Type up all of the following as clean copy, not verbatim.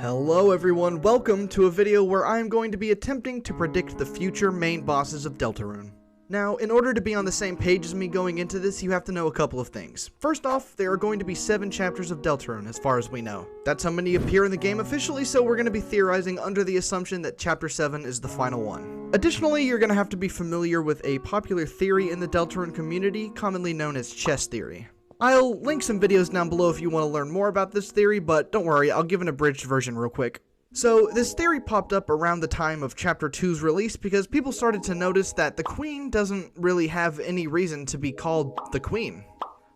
Hello everyone, welcome to a video where I am going to be attempting to predict the future main bosses of Deltarune. Now, in order to be on the same page as me going into this, you have to know a couple of things. First off, there are going to be 7 chapters of Deltarune as far as we know. That's how many appear in the game officially, so we're going to be theorizing under the assumption that chapter 7 is the final one. Additionally, you're going to have to be familiar with a popular theory in the Deltarune community, commonly known as chess theory. I'll link some videos down below if you want to learn more about this theory, but don't worry, I'll give an abridged version real quick. So, this theory popped up around the time of Chapter 2's release because people started to notice that the Queen doesn't really have any reason to be called the Queen.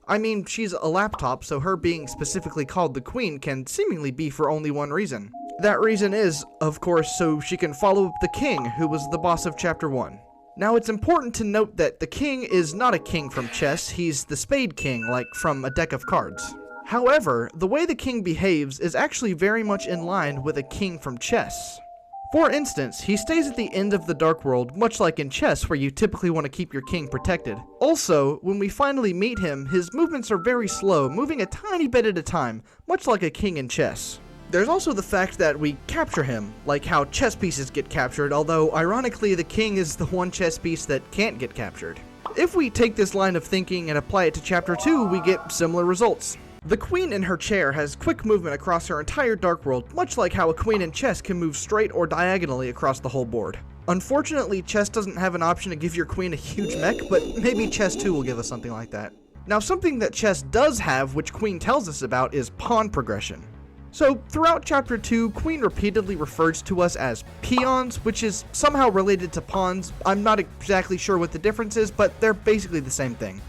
I mean, she's a laptop, so her being specifically called the Queen can seemingly be for only one reason. That reason is, of course, so she can follow up the King, who was the boss of Chapter 1. Now, it's important to note that the King is not a king from chess, he's the Spade King, like from a deck of cards. However, the way the King behaves is actually very much in line with a king from chess. For instance, he stays at the end of the Dark World, much like in chess where you typically want to keep your king protected. Also, when we finally meet him, his movements are very slow, moving a tiny bit at a time, much like a king in chess. There's also the fact that we capture him, like how chess pieces get captured, although ironically the king is the one chess piece that can't get captured. If we take this line of thinking and apply it to Chapter 2, we get similar results. The Queen in her chair has quick movement across her entire Dark World, much like how a queen in chess can move straight or diagonally across the whole board. Unfortunately, chess doesn't have an option to give your queen a huge mech, but maybe chess 2 will give us something like that. Now, something that chess does have, which Queen tells us about, is pawn progression. So, throughout Chapter 2, Queen repeatedly refers to us as peons, which is somehow related to pawns. I'm not exactly sure what the difference is, but they're basically the same thing.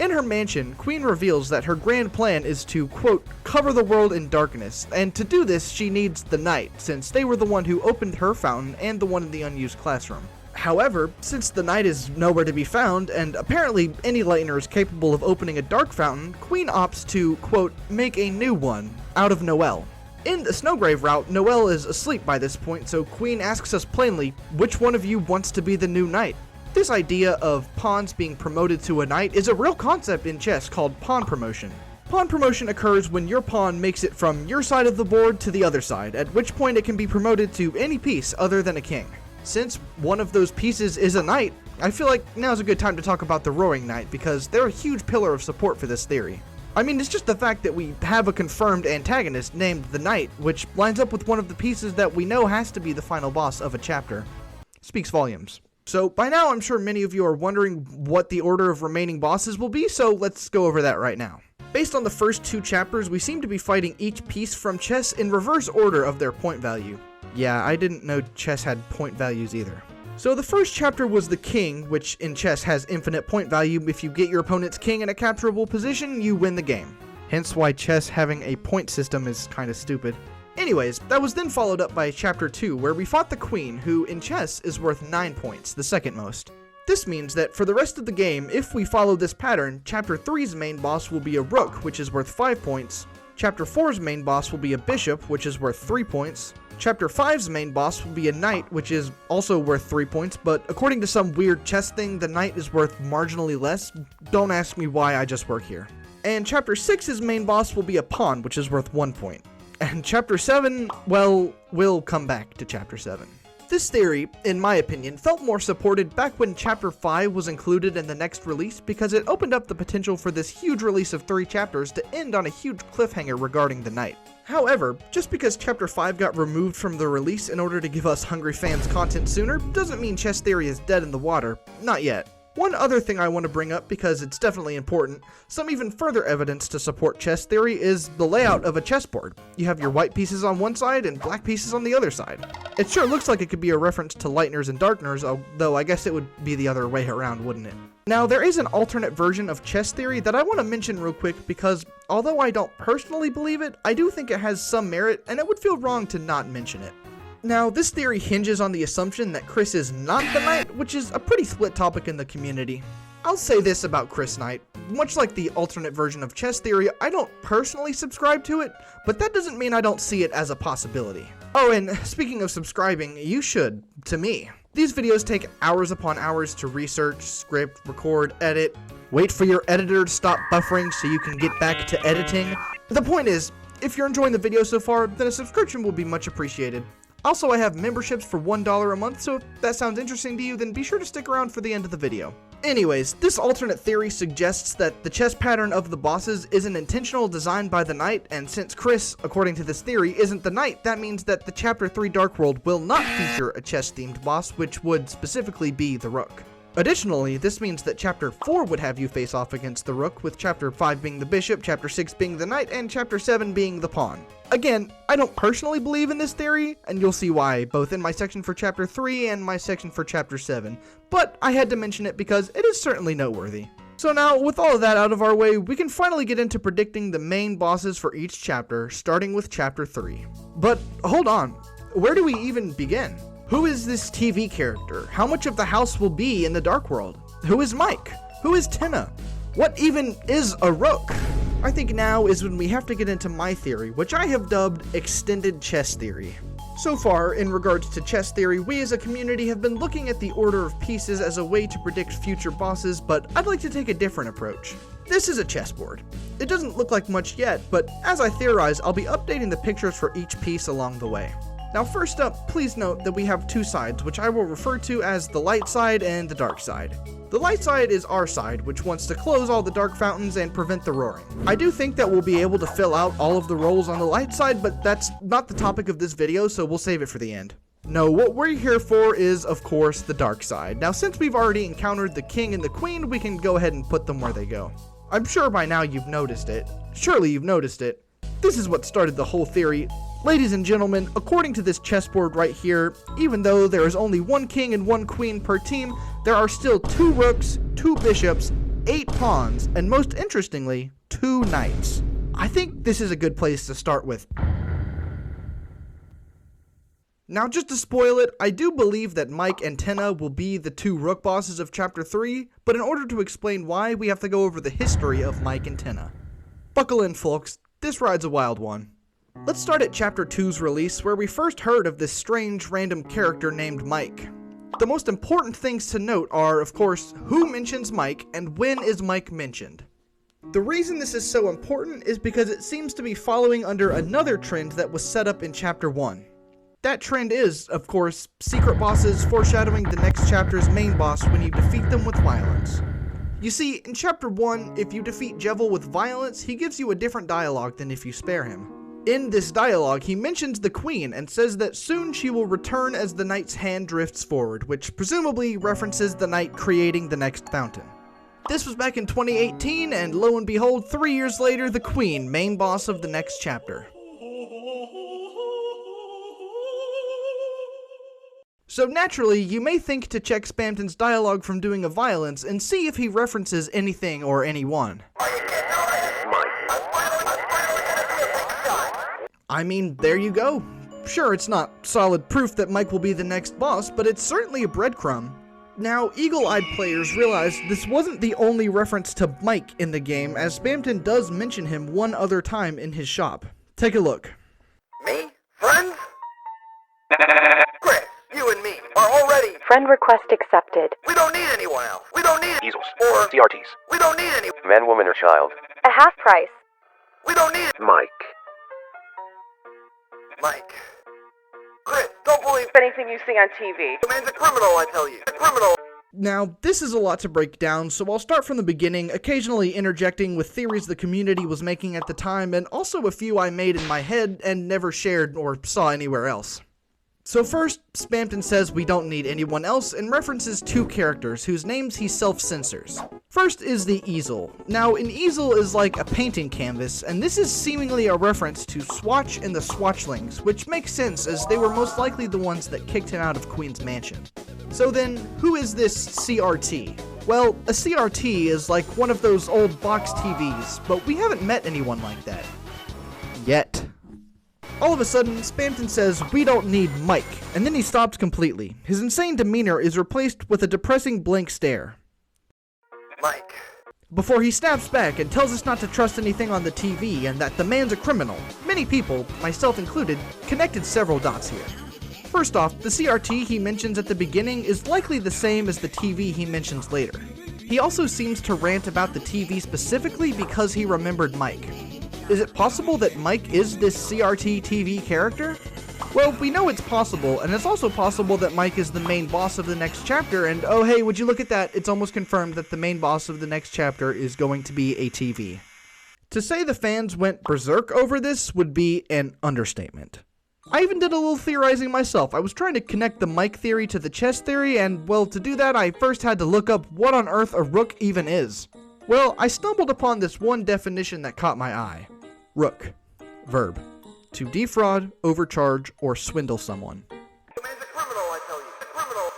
In her mansion, Queen reveals that her grand plan is to, quote, cover the world in darkness, and to do this she needs the Knight, since they were the one who opened her fountain and the one in the unused classroom. However, since the Knight is nowhere to be found, and apparently any Lightner is capable of opening a dark fountain, Queen opts to, quote, make a new one, out of Noelle. In the Snowgrave route, Noelle is asleep by this point, so Queen asks us plainly, which one of you wants to be the new Knight? This idea of pawns being promoted to a knight is a real concept in chess called pawn promotion. Pawn promotion occurs when your pawn makes it from your side of the board to the other side, at which point it can be promoted to any piece other than a king. Since one of those pieces is a knight, I feel like now's a good time to talk about the Roaring Knight because they're a huge pillar of support for this theory. I mean, it's just the fact that we have a confirmed antagonist named the Knight, which lines up with one of the pieces that we know has to be the final boss of a chapter. Speaks volumes. So, by now I'm sure many of you are wondering what the order of remaining bosses will be, so let's go over that right now. Based on the first 2 chapters, we seem to be fighting each piece from chess in reverse order of their point value. Yeah, I didn't know chess had point values either. So the first chapter was the King, which in chess has infinite point value. If you get your opponent's king in a capturable position, you win the game. Hence why chess having a point system is kinda stupid. Anyways, that was then followed up by Chapter 2, where we fought the Queen, who in chess is worth 9 points, the second most. This means that for the rest of the game, if we follow this pattern, Chapter 3's main boss will be a Rook, which is worth 5 points. Chapter 4's main boss will be a Bishop, which is worth 3 points. Chapter 5's main boss will be a Knight, which is also worth 3 points, but according to some weird chess thing, the Knight is worth marginally less. Don't ask me why, I just work here. And Chapter 6's main boss will be a Pawn, which is worth 1 point. And Chapter 7, well, we'll come back to Chapter 7. This theory, in my opinion, felt more supported back when Chapter 5 was included in the next release because it opened up the potential for this huge release of 3 chapters to end on a huge cliffhanger regarding the Knight. However, just because Chapter 5 got removed from the release in order to give us hungry fans content sooner, doesn't mean chess theory is dead in the water. Not yet. One other thing I want to bring up, because it's definitely important, some even further evidence to support chess theory is the layout of a chessboard. You have your white pieces on one side and black pieces on the other side. It sure looks like it could be a reference to Lightners and Darkners, although I guess it would be the other way around, wouldn't it? Now, there is an alternate version of chess theory that I want to mention real quick because, although I don't personally believe it, I do think it has some merit, and it would feel wrong to not mention it. Now, this theory hinges on the assumption that Chris is not the Knight, which is a pretty split topic in the community. I'll say this about Chris Knight. Much like the alternate version of chess theory, I don't personally subscribe to it, but that doesn't mean I don't see it as a possibility. Oh, and speaking of subscribing, you should, to me. These videos take hours upon hours to research, script, record, edit, wait for your editor to stop buffering so you can get back to editing. The point is, if you're enjoying the video so far, then a subscription will be much appreciated. Also, I have memberships for $1 a month, so if that sounds interesting to you, then be sure to stick around for the end of the video. Anyways, this alternate theory suggests that the chess pattern of the bosses is an intentional design by the knight, and since Chris, according to this theory, isn't the knight, that means that the Chapter 3 Dark World will not feature a chess-themed boss, which would specifically be the Rook. Additionally, this means that Chapter 4 would have you face off against the Rook, with Chapter 5 being the Bishop, Chapter 6 being the Knight, and Chapter 7 being the Pawn. Again, I don't personally believe in this theory, and you'll see why, both in my section for Chapter 3 and my section for Chapter 7, but I had to mention it because it is certainly noteworthy. So now, with all of that out of our way, we can finally get into predicting the main bosses for each chapter, starting with Chapter 3. But hold on, where do we even begin? Who is this TV character? How much of the house will be in the Dark World? Who is Mike? Who is Tenna? What even is a Rook? I think now is when we have to get into my theory, which I have dubbed Extended Chess Theory. So far, in regards to chess theory, we as a community have been looking at the order of pieces as a way to predict future bosses, but I'd like to take a different approach. This is a chessboard. It doesn't look like much yet, but as I theorize, I'll be updating the pictures for each piece along the way. Now first up, please note that we have two sides, which I will refer to as the light side and the dark side. The light side is our side, which wants to close all the dark fountains and prevent the roaring. I do think that we'll be able to fill out all of the roles on the light side, but that's not the topic of this video, so we'll save it for the end. No, what we're here for is, of course, the dark side. Now since we've already encountered the king and the queen, we can go ahead and put them where they go. I'm sure by now you've noticed it. Surely you've noticed it. This is what started the whole theory. Ladies and gentlemen, according to this chessboard right here, even though there is only one king and one queen per team, there are still 2 rooks, 2 bishops, 8 pawns, and most interestingly, 2 knights. I think this is a good place to start with. Now just to spoil it, I do believe that Mike and Tenna will be the 2 rook bosses of Chapter 3, but in order to explain why, we have to go over the history of Mike and Tenna. Buckle in folks, this ride's a wild one. Let's start at Chapter 2's release, where we first heard of this strange random character named Mike. The most important things to note are, of course, who mentions Mike and when is Mike mentioned. The reason this is so important is because it seems to be following under another trend that was set up in Chapter 1. That trend is, of course, secret bosses foreshadowing the next chapter's main boss when you defeat them with violence. You see, in Chapter 1, if you defeat Jevel with violence, he gives you a different dialogue than if you spare him. In this dialogue, he mentions the queen and says that soon she will return as the knight's hand drifts forward, which presumably references the knight creating the next fountain. This was back in 2018, and lo and behold, 3 years later, the queen, main boss of the next chapter. So naturally, you may think to check Spamton's dialogue from doing a violence and see if he references anything or anyone. I mean, there you go. Sure, it's not solid proof that Mike will be the next boss, but it's certainly a breadcrumb. Now, eagle-eyed players realize this wasn't the only reference to Mike in the game, as Spamton does mention him one other time in his shop. Take a look. Me? Friends? Chris, you and me are already... Friend request accepted. We don't need anyone else. We don't need... Easels. Or... CRTs. We don't need any... Man, woman, or child. A half price. We don't need... Mike. Mike. Chris, don't believe Anything you see on TV. the man's a criminal, I tell you. A criminal. Now, this is a lot to break down, so I'll start from the beginning, occasionally interjecting with theories the community was making at the time, and also a few I made in my head and never shared or saw anywhere else. So first, Spamton says we don't need anyone else and references 2 characters whose names he self-censors. First is the easel. Now, an easel is like a painting canvas, and this is seemingly a reference to Swatch and the Swatchlings, which makes sense as they were most likely the ones that kicked him out of Queen's Mansion. So then, who is this CRT? Well, a CRT is like one of those old box TVs, but we haven't met anyone like that. Yet. All of a sudden, Spamton says, we don't need Mike, and then he stops completely. His insane demeanor is replaced with a depressing blank stare. Mike. Before he snaps back and tells us not to trust anything on the TV and that the man's a criminal. Many people, myself included, connected several dots here. First off, the CRT he mentions at the beginning is likely the same as the TV he mentions later. He also seems to rant about the TV specifically because he remembered Mike. Is it possible that Mike is this CRT TV character? Well, we know it's possible, and it's also possible that Mike is the main boss of the next chapter, and oh hey, would you look at that, it's almost confirmed that the main boss of the next chapter is going to be a TV. To say the fans went berserk over this would be an understatement. I even did a little theorizing myself. I was trying to connect the Mike theory to the chess theory, and well, to do that I first had to look up what on earth a rook even is. Well, I stumbled upon this one definition that caught my eye. Rook. Verb. To defraud, overcharge, or swindle someone. The man's a criminal, I tell you. A criminal.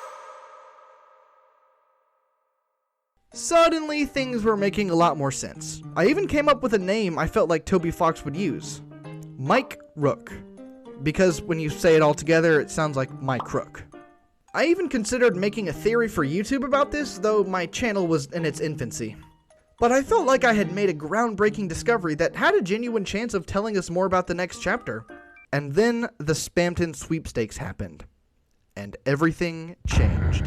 Suddenly, things were making a lot more sense. I even came up with a name I felt like Toby Fox would use. Mike Rook. Because when you say it all together, it sounds like Mike Rook. I even considered making a theory for YouTube about this, though my channel was in its infancy. But I felt like I had made a groundbreaking discovery that had a genuine chance of telling us more about the next chapter. And then the Spamton Sweepstakes happened. And everything changed.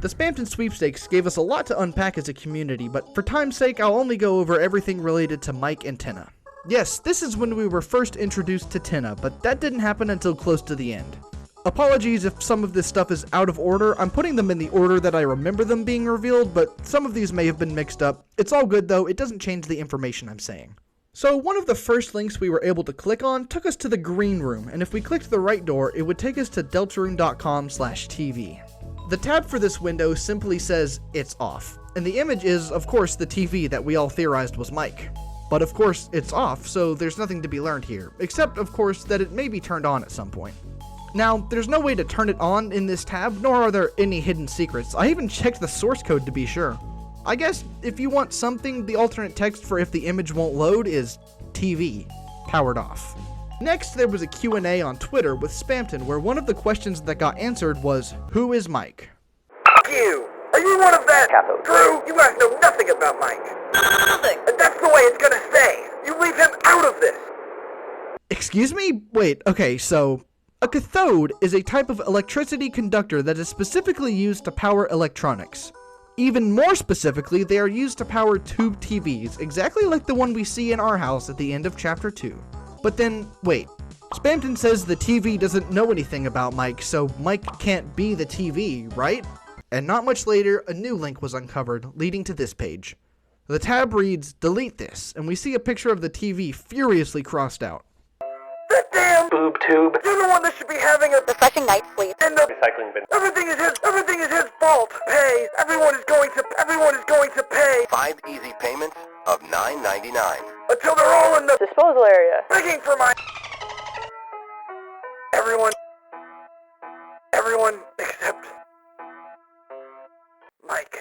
The Spamton Sweepstakes gave us a lot to unpack as a community, but for time's sake, I'll only go over everything related to Mike and Tina. Yes, this is when we were first introduced to Tina, but that didn't happen until close to the end. Apologies if some of this stuff is out of order. I'm putting them in the order that I remember them being revealed, but some of these may have been mixed up. It's all good though, it doesn't change the information I'm saying. So one of the first links we were able to click on took us to the green room, and if we clicked the right door, it would take us to deltarune.com/TV. The tab for this window simply says, "It's off," and the image is, of course, the TV that we all theorized was Mike. But of course, it's off, so there's nothing to be learned here, except of course that it may be turned on at some point. Now, there's no way to turn it on in this tab, nor are there any hidden secrets. I even checked the source code to be sure. I guess if you want something, the alternate text for if the image won't load is TV, powered off. Next, there was a Q&A on Twitter with Spamton where one of the questions that got answered was, "Who is Mike?" You! Are you one of that? Drew, you guys know nothing about Mike. Nothing! And that's the way it's gonna stay. You leave him out of this! Excuse me? Wait, okay, so a cathode is a type of electricity conductor that is specifically used to power electronics. Even more specifically, they are used to power tube TVs, exactly like the one we see in our house at the end of Chapter 2. But then, wait. Spamton says the TV doesn't know anything about Mike, so Mike can't be the TV, right? And not much later, a new link was uncovered, leading to this page. The tab reads, "Delete this," and we see a picture of the TV furiously crossed out. That damn Boob tube. You're the one that should be having a Refreshing night's sleep. and the Recycling bin. everything is his fault. Pay. Everyone is going to pay. 5 easy payments of $9.99. Until they're all in the Disposal area. begging for my everyone except Mike.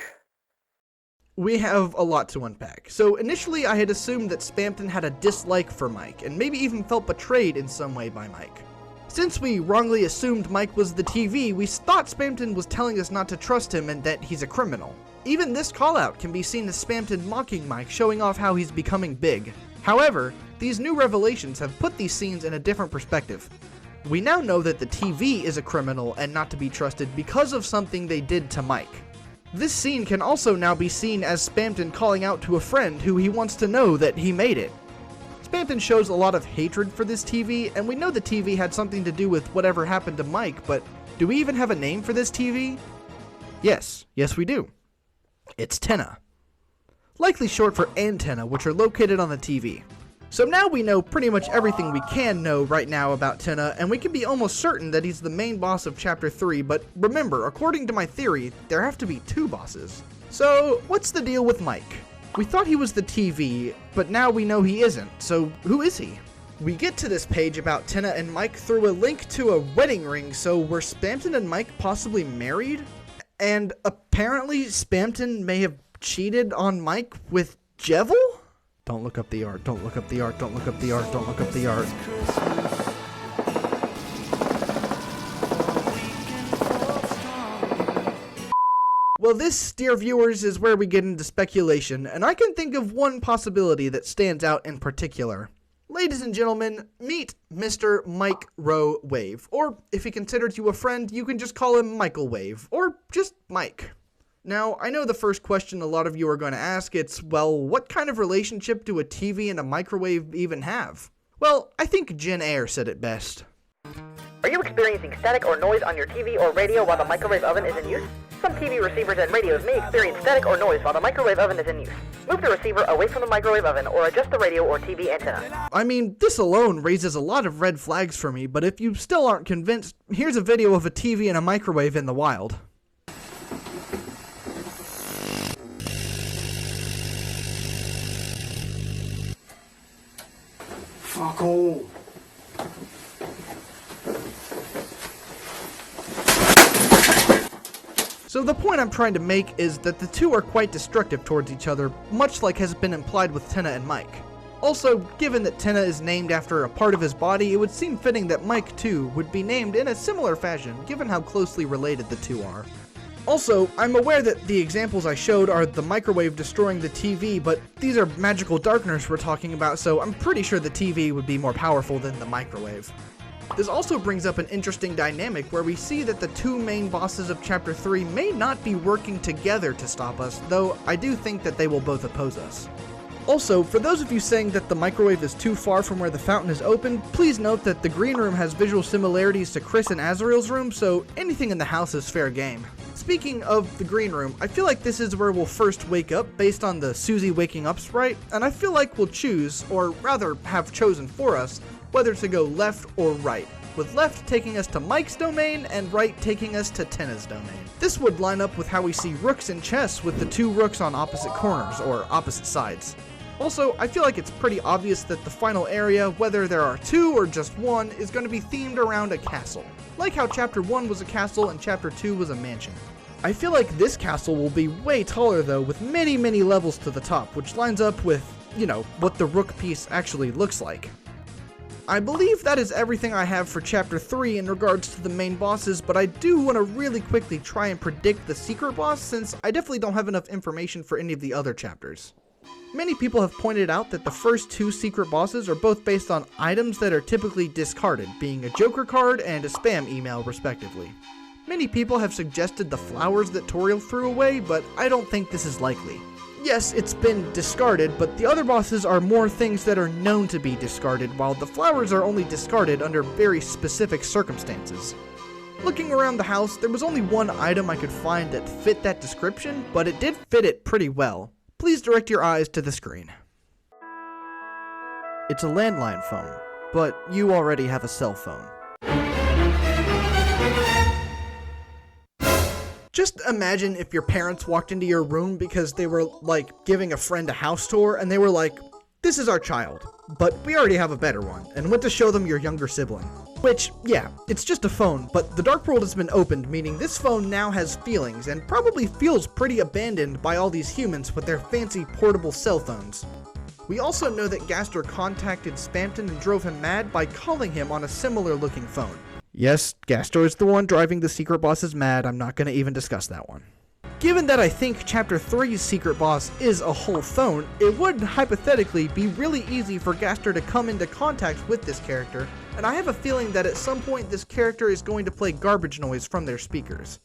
We have a lot to unpack. So initially I had assumed that Spamton had a dislike for Mike, and maybe even felt betrayed in some way by Mike. Since we wrongly assumed Mike was the TV, we thought Spamton was telling us not to trust him and that he's a criminal. Even this callout can be seen as Spamton mocking Mike, showing off how he's becoming big. However, these new revelations have put these scenes in a different perspective. We now know that the TV is a criminal and not to be trusted because of something they did to Mike. This scene can also now be seen as Spamton calling out to a friend who he wants to know that he made it. Spamton shows a lot of hatred for this TV, and we know the TV had something to do with whatever happened to Mike, but do we even have a name for this TV? Yes we do. It's Tina. Likely short for antenna, which are located on the TV. So now we know pretty much everything we can know right now about Tina, and we can be almost certain that he's the main boss of Chapter 3, but remember, according to my theory, there have to be 2 bosses. So, what's the deal with Mike? We thought he was the TV, but now we know he isn't, so who is he? We get to this page about Tina and Mike through a link to a wedding ring, so were Spamton and Mike possibly married? And apparently Spamton may have cheated on Mike with Jevil? Don't look up the art, don't look up the art, don't look up the art, don't look up the art. Well, this, dear viewers, is where we get into speculation, and I can think of one possibility that stands out in particular. Ladies and gentlemen, meet Mr. Mike Rowe Wave, or if he considers you a friend, you can just call him Michael Wave, or just Mike. Now, I know the first question a lot of you are going to ask, it's, well, what kind of relationship do a TV and a microwave even have? Well, I think Jenn Air said it best. Are you experiencing static or noise on your TV or radio while the microwave oven is in use? Some TV receivers and radios may experience static or noise while the microwave oven is in use. Move the receiver away from the microwave oven or adjust the radio or TV antenna. I mean, this alone raises a lot of red flags for me, but if you still aren't convinced, here's a video of a TV and a microwave in the wild. Fuck all. So the point I'm trying to make is that the two are quite destructive towards each other, much like has been implied with Tenna and Mike. Also, given that Tenna is named after a part of his body, it would seem fitting that Mike too would be named in a similar fashion, given how closely related the two are. Also, I'm aware that the examples I showed are the microwave destroying the TV, but these are magical darkeners we're talking about, so I'm pretty sure the TV would be more powerful than the microwave. This also brings up an interesting dynamic where we see that the two main bosses of Chapter 3 may not be working together to stop us, though I do think that they will both oppose us. Also, for those of you saying that the microwave is too far from where the fountain is open, please note that the green room has visual similarities to Chris and Asriel's room, so anything in the house is fair game. Speaking of the green room, I feel like this is where we'll first wake up based on the Susie waking up sprite, and I feel like we'll choose, or rather have chosen for us, whether to go left or right, with left taking us to Mike's domain and right taking us to Tenna's domain. This would line up with how we see rooks in chess with the two rooks on opposite corners, or opposite sides. Also, I feel like it's pretty obvious that the final area, whether there are two or just one, is going to be themed around a castle. Like how Chapter 1 was a castle and Chapter 2 was a mansion. I feel like this castle will be way taller though, with many levels to the top, which lines up with, you know, what the rook piece actually looks like. I believe that is everything I have for Chapter 3 in regards to the main bosses, but I do want to really quickly try and predict the secret boss since I definitely don't have enough information for any of the other chapters. Many people have pointed out that the first two secret bosses are both based on items that are typically discarded, being a Joker card and a spam email respectively. Many people have suggested the flowers that Toriel threw away, but I don't think this is likely. Yes, it's been discarded, but the other bosses are more things that are known to be discarded, while the flowers are only discarded under very specific circumstances. Looking around the house, there was only one item I could find that fit that description, but it did fit it pretty well. Please direct your eyes to the screen. It's a landline phone, but you already have a cell phone. Just imagine if your parents walked into your room because they were, like, giving a friend a house tour, and they were like, "This is our child, but we already have a better one," and went to show them your younger sibling. Which, yeah, it's just a phone, but the Dark World has been opened, meaning this phone now has feelings, and probably feels pretty abandoned by all these humans with their fancy portable cell phones. We also know that Gaster contacted Spamton and drove him mad by calling him on a similar looking phone. Yes, Gaster is the one driving the secret bosses mad, I'm not going to even discuss that one. Given that I think Chapter 3's secret boss is a whole phone, it would hypothetically be really easy for Gaster to come into contact with this character, and I have a feeling that at some point this character is going to play garbage noise from their speakers.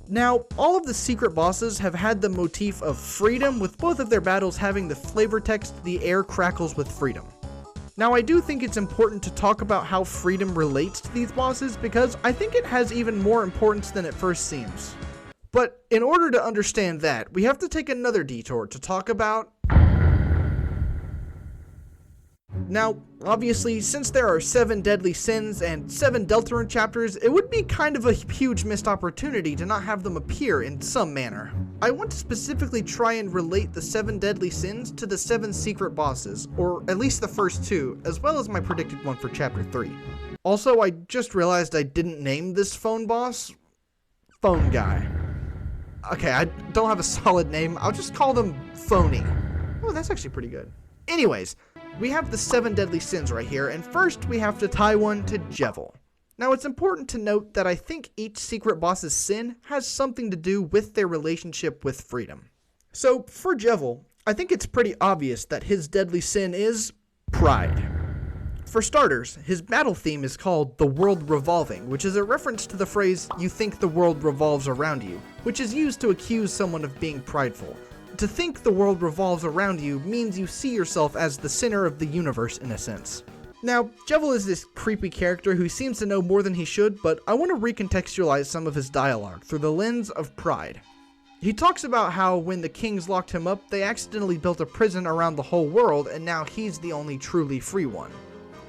Now, all of the secret bosses have had the motif of freedom, with both of their battles having the flavor text, "The air crackles with freedom." Now, I do think it's important to talk about how freedom relates to these bosses because I think it has even more importance than it first seems. But in order to understand that, we have to take another detour to talk about... Now, obviously, since there are 7 deadly sins and 7 Deltarune chapters, it would be kind of a huge missed opportunity to not have them appear in some manner. I want to specifically try and relate the 7 deadly sins to the 7 secret bosses, or at least the first 2, as well as my predicted one for Chapter 3. Also, I just realized I didn't name this phone boss. Phone Guy. Okay, I don't have a solid name, I'll just call them Phoney. Oh, that's actually pretty good. Anyways, we have the 7 deadly sins right here, and first we have to tie one to Jevil. Now, it's important to note that I think each secret boss's sin has something to do with their relationship with freedom. So, for Jevil, I think it's pretty obvious that his deadly sin is pride. For starters, his battle theme is called The World Revolving, which is a reference to the phrase, "you think the world revolves around you," which is used to accuse someone of being prideful. To think the world revolves around you means you see yourself as the center of the universe in a sense. Now, Jevil is this creepy character who seems to know more than he should, but I want to recontextualize some of his dialogue through the lens of pride. He talks about how when the kings locked him up, they accidentally built a prison around the whole world, and now he's the only truly free one.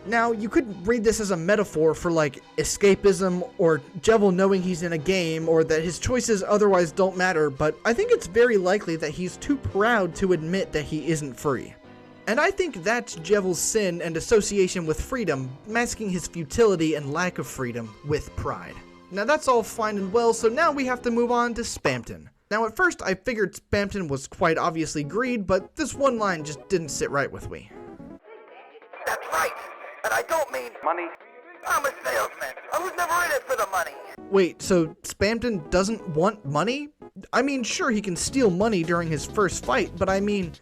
Now, you could read this as a metaphor for like escapism, or Jevil knowing he's in a game, or that his choices otherwise don't matter, but I think it's very likely that he's too proud to admit that he isn't free. And I think that's Jevil's sin and association with freedom, masking his futility and lack of freedom with pride. Now that's all fine and well, so now we have to move on to Spamton. Now at first I figured Spamton was quite obviously greed, but this one line just didn't sit right with me. That's right. And I don't mean money. I'm a salesman. I was never in it for the money. Wait, so Spamton doesn't want money? I mean, sure, he can steal money during his first fight, but I mean,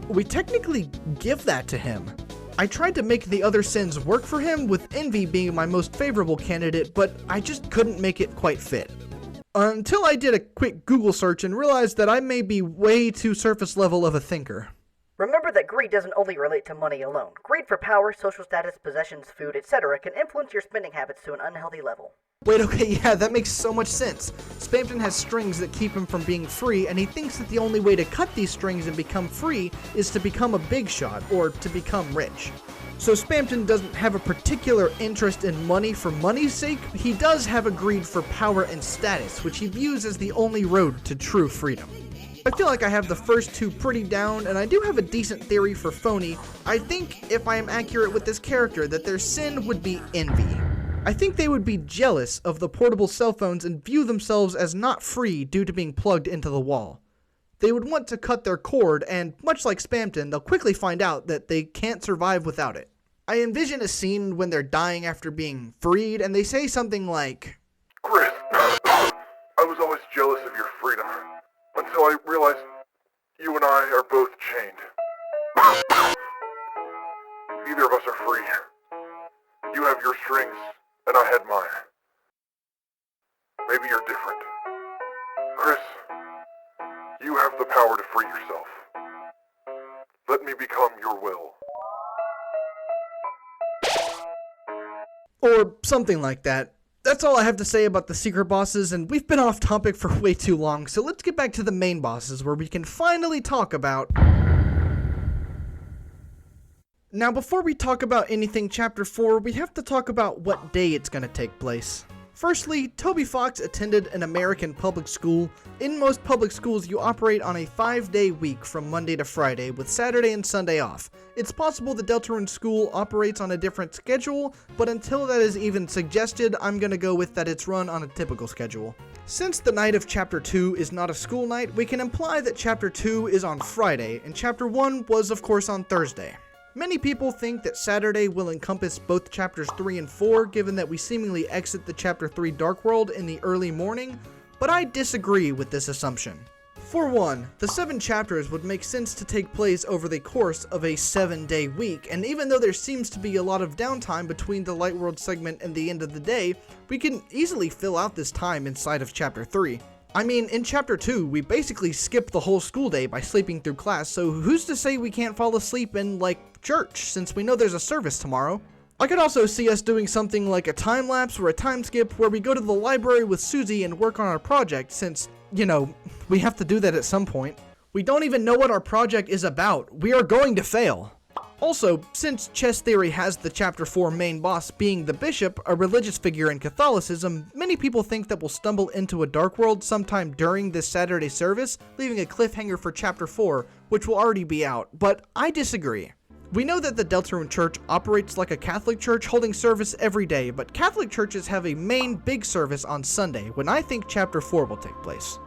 we technically give that to him. I tried to make the other sins work for him, with envy being my most favorable candidate, but I just couldn't make it quite fit. Until I did a quick Google search and realized that I may be way too surface level of a thinker. Remember that greed doesn't only relate to money alone. Greed for power, social status, possessions, food, etc. can influence your spending habits to an unhealthy level. Wait, okay, yeah, that makes so much sense. Spamton has strings that keep him from being free, and he thinks that the only way to cut these strings and become free is to become a big shot, or to become rich. So Spamton doesn't have a particular interest in money for money's sake. He does have a greed for power and status, which he views as the only road to true freedom. I feel like I have the first two pretty down, and I do have a decent theory for Phoney. I think, if I am accurate with this character, that their sin would be envy. I think they would be jealous of the portable cell phones and view themselves as not free due to being plugged into the wall. They would want to cut their cord, and much like Spamton, they'll quickly find out that they can't survive without it. I envision a scene when they're dying after being freed, and they say something like, "Chris, I was always jealous of your freedom. Until I realized you and I are both chained. Neither of us are free. You have your strings, and I had mine. Maybe you're different. Chris, you have the power to free yourself. Let me become your will." or something like that. That's all I have to say about the secret bosses, and we've been off topic for way too long, so let's get back to the main bosses, where we can finally talk about... Now, before we talk about anything Chapter 4, we have to talk about what day it's going to take place. Firstly, Toby Fox attended an American public school. In most public schools, you operate on a 5-day week from Monday to Friday, with Saturday and Sunday off. It's possible the Deltarune school operates on a different schedule, but until that is even suggested, I'm gonna go with that it's run on a typical schedule. Since the night of Chapter 2 is not a school night, we can imply that Chapter 2 is on Friday, and Chapter 1 was of course on Thursday. Many people think that Saturday will encompass both Chapters 3 and 4, given that we seemingly exit the Chapter 3 Dark World in the early morning, but I disagree with this assumption. For one, the 7 chapters would make sense to take place over the course of a 7-day week, and even though there seems to be a lot of downtime between the Light World segment and the end of the day, we can easily fill out this time inside of Chapter 3. I mean, in Chapter 2, we basically skip the whole school day by sleeping through class, so who's to say we can't fall asleep in, church, since we know there's a service tomorrow? I could also see us doing something like a time lapse or a time skip where we go to the library with Susie and work on our project, since, we have to do that at some point. We don't even know what our project is about. We are going to fail. Also, since chess theory has the Chapter 4 main boss being the Bishop, a religious figure in Catholicism, many people think that we'll stumble into a Dark World sometime during this Saturday service, leaving a cliffhanger for Chapter 4, which will already be out, but I disagree. We know that the Deltarune Church operates like a Catholic church, holding service every day, but Catholic churches have a main big service on Sunday, when I think Chapter 4 will take place.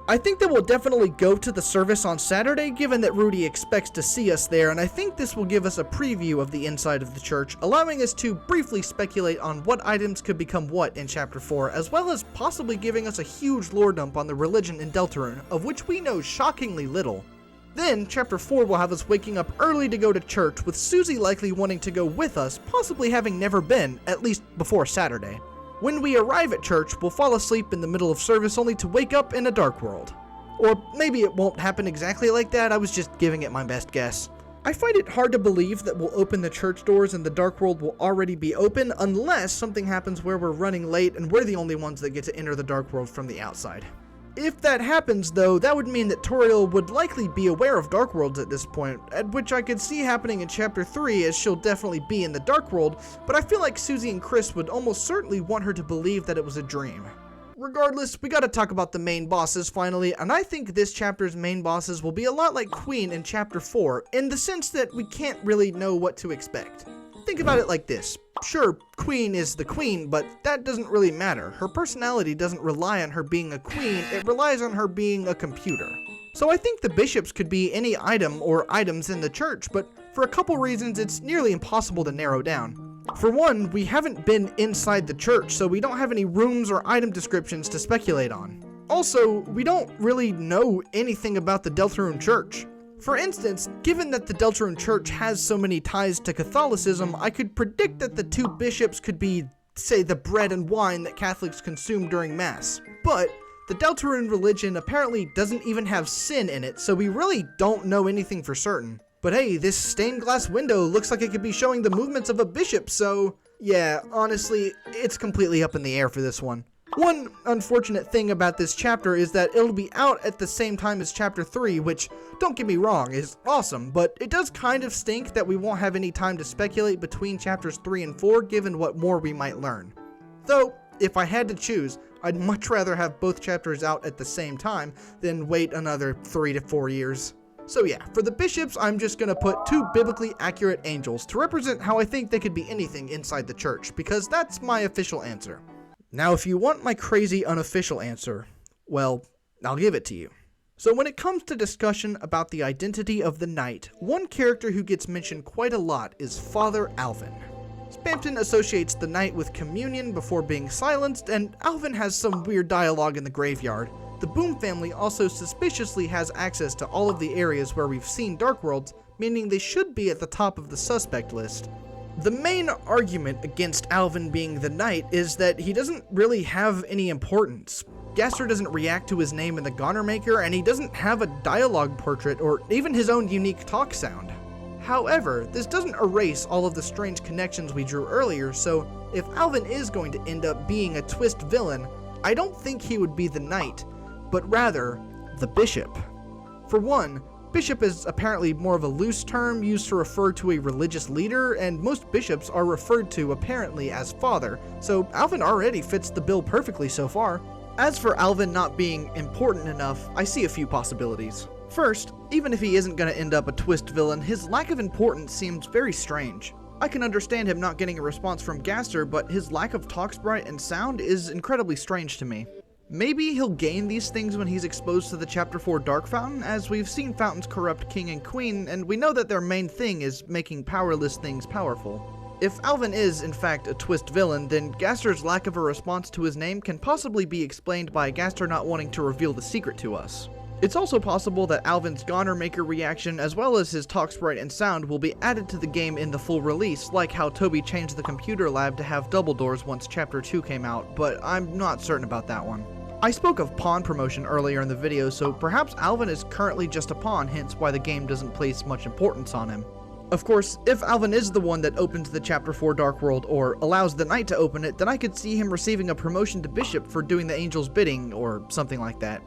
I think that we'll definitely go to the service on Saturday, given that Rudy expects to see us there, and I think this will give us a preview of the inside of the church, allowing us to briefly speculate on what items could become what in Chapter 4, as well as possibly giving us a huge lore dump on the religion in Deltarune, of which we know shockingly little. Then, Chapter 4 will have us waking up early to go to church, with Susie likely wanting to go with us, possibly having never been, at least before Saturday. When we arrive at church, we'll fall asleep in the middle of service only to wake up in a dark world. Or maybe it won't happen exactly like that, I was just giving it my best guess. I find it hard to believe that we'll open the church doors and the dark world will already be open, unless something happens where we're running late and we're the only ones that get to enter the dark world from the outside. If that happens, though, that would mean that Toriel would likely be aware of Dark Worlds at this point, at which I could see happening in Chapter 3, as she'll definitely be in the Dark World, but I feel like Susie and Chris would almost certainly want her to believe that it was a dream. Regardless, we gotta talk about the main bosses finally, and I think this chapter's main bosses will be a lot like Queen in Chapter 4, in the sense that we can't really know what to expect. Think about it like this. Sure, Queen is the queen, but that doesn't really matter. Her personality doesn't rely on her being a queen, it relies on her being a computer. So I think the bishops could be any item or items in the church, but for a couple reasons it's nearly impossible to narrow down. For one, we haven't been inside the church, so we don't have any rooms or item descriptions to speculate on. Also, we don't really know anything about the Deltarune church. For instance, given that the Deltarune church has so many ties to Catholicism, I could predict that the two bishops could be, say, the bread and wine that Catholics consume during Mass. But the Deltarune religion apparently doesn't even have sin in it, so we really don't know anything for certain. But hey, this stained glass window looks like it could be showing the movements of a bishop, so yeah, honestly, it's completely up in the air for this one. One unfortunate thing about this chapter is that it'll be out at the same time as Chapter 3, which, don't get me wrong, is awesome, but it does kind of stink that we won't have any time to speculate between Chapters 3 and 4 given what more we might learn. Though, if I had to choose, I'd much rather have both chapters out at the same time than wait another 3 to 4 years. So yeah, for the bishops, I'm just gonna put two biblically accurate angels to represent how I think they could be anything inside the church, because that's my official answer. Now, if you want my crazy unofficial answer, well, I'll give it to you. So when it comes to discussion about the identity of the knight, one character who gets mentioned quite a lot is Father Alvin. Spamton associates the knight with communion before being silenced, and Alvin has some weird dialogue in the graveyard. The Boom family also suspiciously has access to all of the areas where we've seen Dark Worlds, meaning they should be at the top of the suspect list. The main argument against Alvin being the knight is that he doesn't really have any importance. Gaster doesn't react to his name in the Goner Maker, and he doesn't have a dialogue portrait or even his own unique talk sound. However, this doesn't erase all of the strange connections we drew earlier, so if Alvin is going to end up being a twist villain, I don't think he would be the knight, but rather the bishop. For one, bishop is apparently more of a loose term used to refer to a religious leader, and most bishops are referred to apparently as father, so Alvin already fits the bill perfectly so far. As for Alvin not being important enough, I see a few possibilities. First, even if he isn't going to end up a twist villain, his lack of importance seems very strange. I can understand him not getting a response from Gaster, but his lack of talk sprite and sound is incredibly strange to me. Maybe he'll gain these things when he's exposed to the Chapter 4 Dark Fountain, as we've seen fountains corrupt king and queen, and we know that their main thing is making powerless things powerful. If Alvin is, in fact, a twist villain, then Gaster's lack of a response to his name can possibly be explained by Gaster not wanting to reveal the secret to us. It's also possible that Alvin's Goner Maker reaction, as well as his talk sprite and sound, will be added to the game in the full release, like how Toby changed the computer lab to have double doors once Chapter 2 came out, but I'm not certain about that one. I spoke of pawn promotion earlier in the video, so perhaps Alvin is currently just a pawn, hence why the game doesn't place much importance on him. Of course, if Alvin is the one that opens the Chapter 4 Dark World, or allows the knight to open it, then I could see him receiving a promotion to bishop for doing the angel's bidding, or something like that.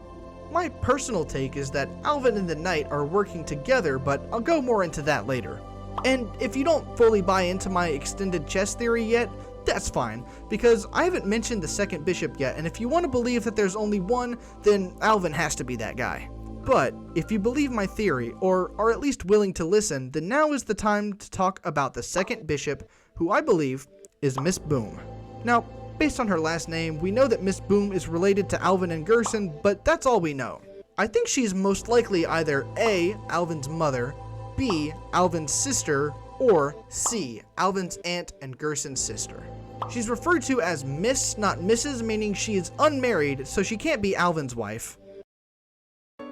My personal take is that Alvin and the knight are working together, but I'll go more into that later. And if you don't fully buy into my extended chess theory yet, that's fine, because I haven't mentioned the second bishop yet, and if you want to believe that there's only one, then Alvin has to be that guy. But if you believe my theory, or are at least willing to listen, then now is the time to talk about the second bishop, who I believe is Miss Boom. Now, based on her last name, we know that Miss Boom is related to Alvin and Gerson, but that's all we know. I think she's most likely either A, Alvin's mother, B, Alvin's sister, or C, Alvin's aunt and Gerson's sister. She's referred to as Miss, not Mrs., meaning she is unmarried, so she can't be Alvin's wife.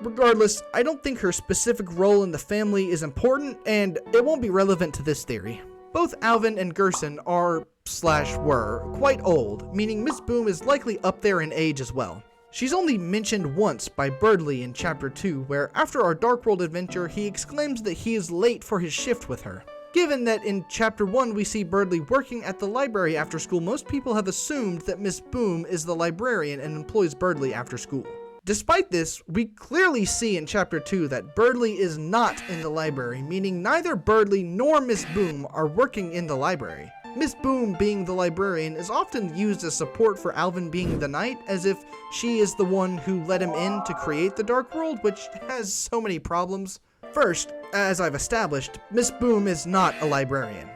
Regardless, I don't think her specific role in the family is important, and it won't be relevant to this theory. Both Alvin and Gerson are/were quite old, meaning Miss Boom is likely up there in age as well. She's only mentioned once by Birdley in Chapter 2, where after our Dark World adventure, he exclaims that he is late for his shift with her. Given that in Chapter 1 we see Birdley working at the library after school, most people have assumed that Miss Boom is the librarian and employs Birdley after school. Despite this, we clearly see in Chapter 2 that Birdley is not in the library, meaning neither Birdley nor Miss Boom are working in the library. Miss Boom, being the librarian, is often used as support for Alvin being the knight, as if she is the one who let him in to create the Dark World, which has so many problems. First, as I've established, Miss Boom is not a librarian.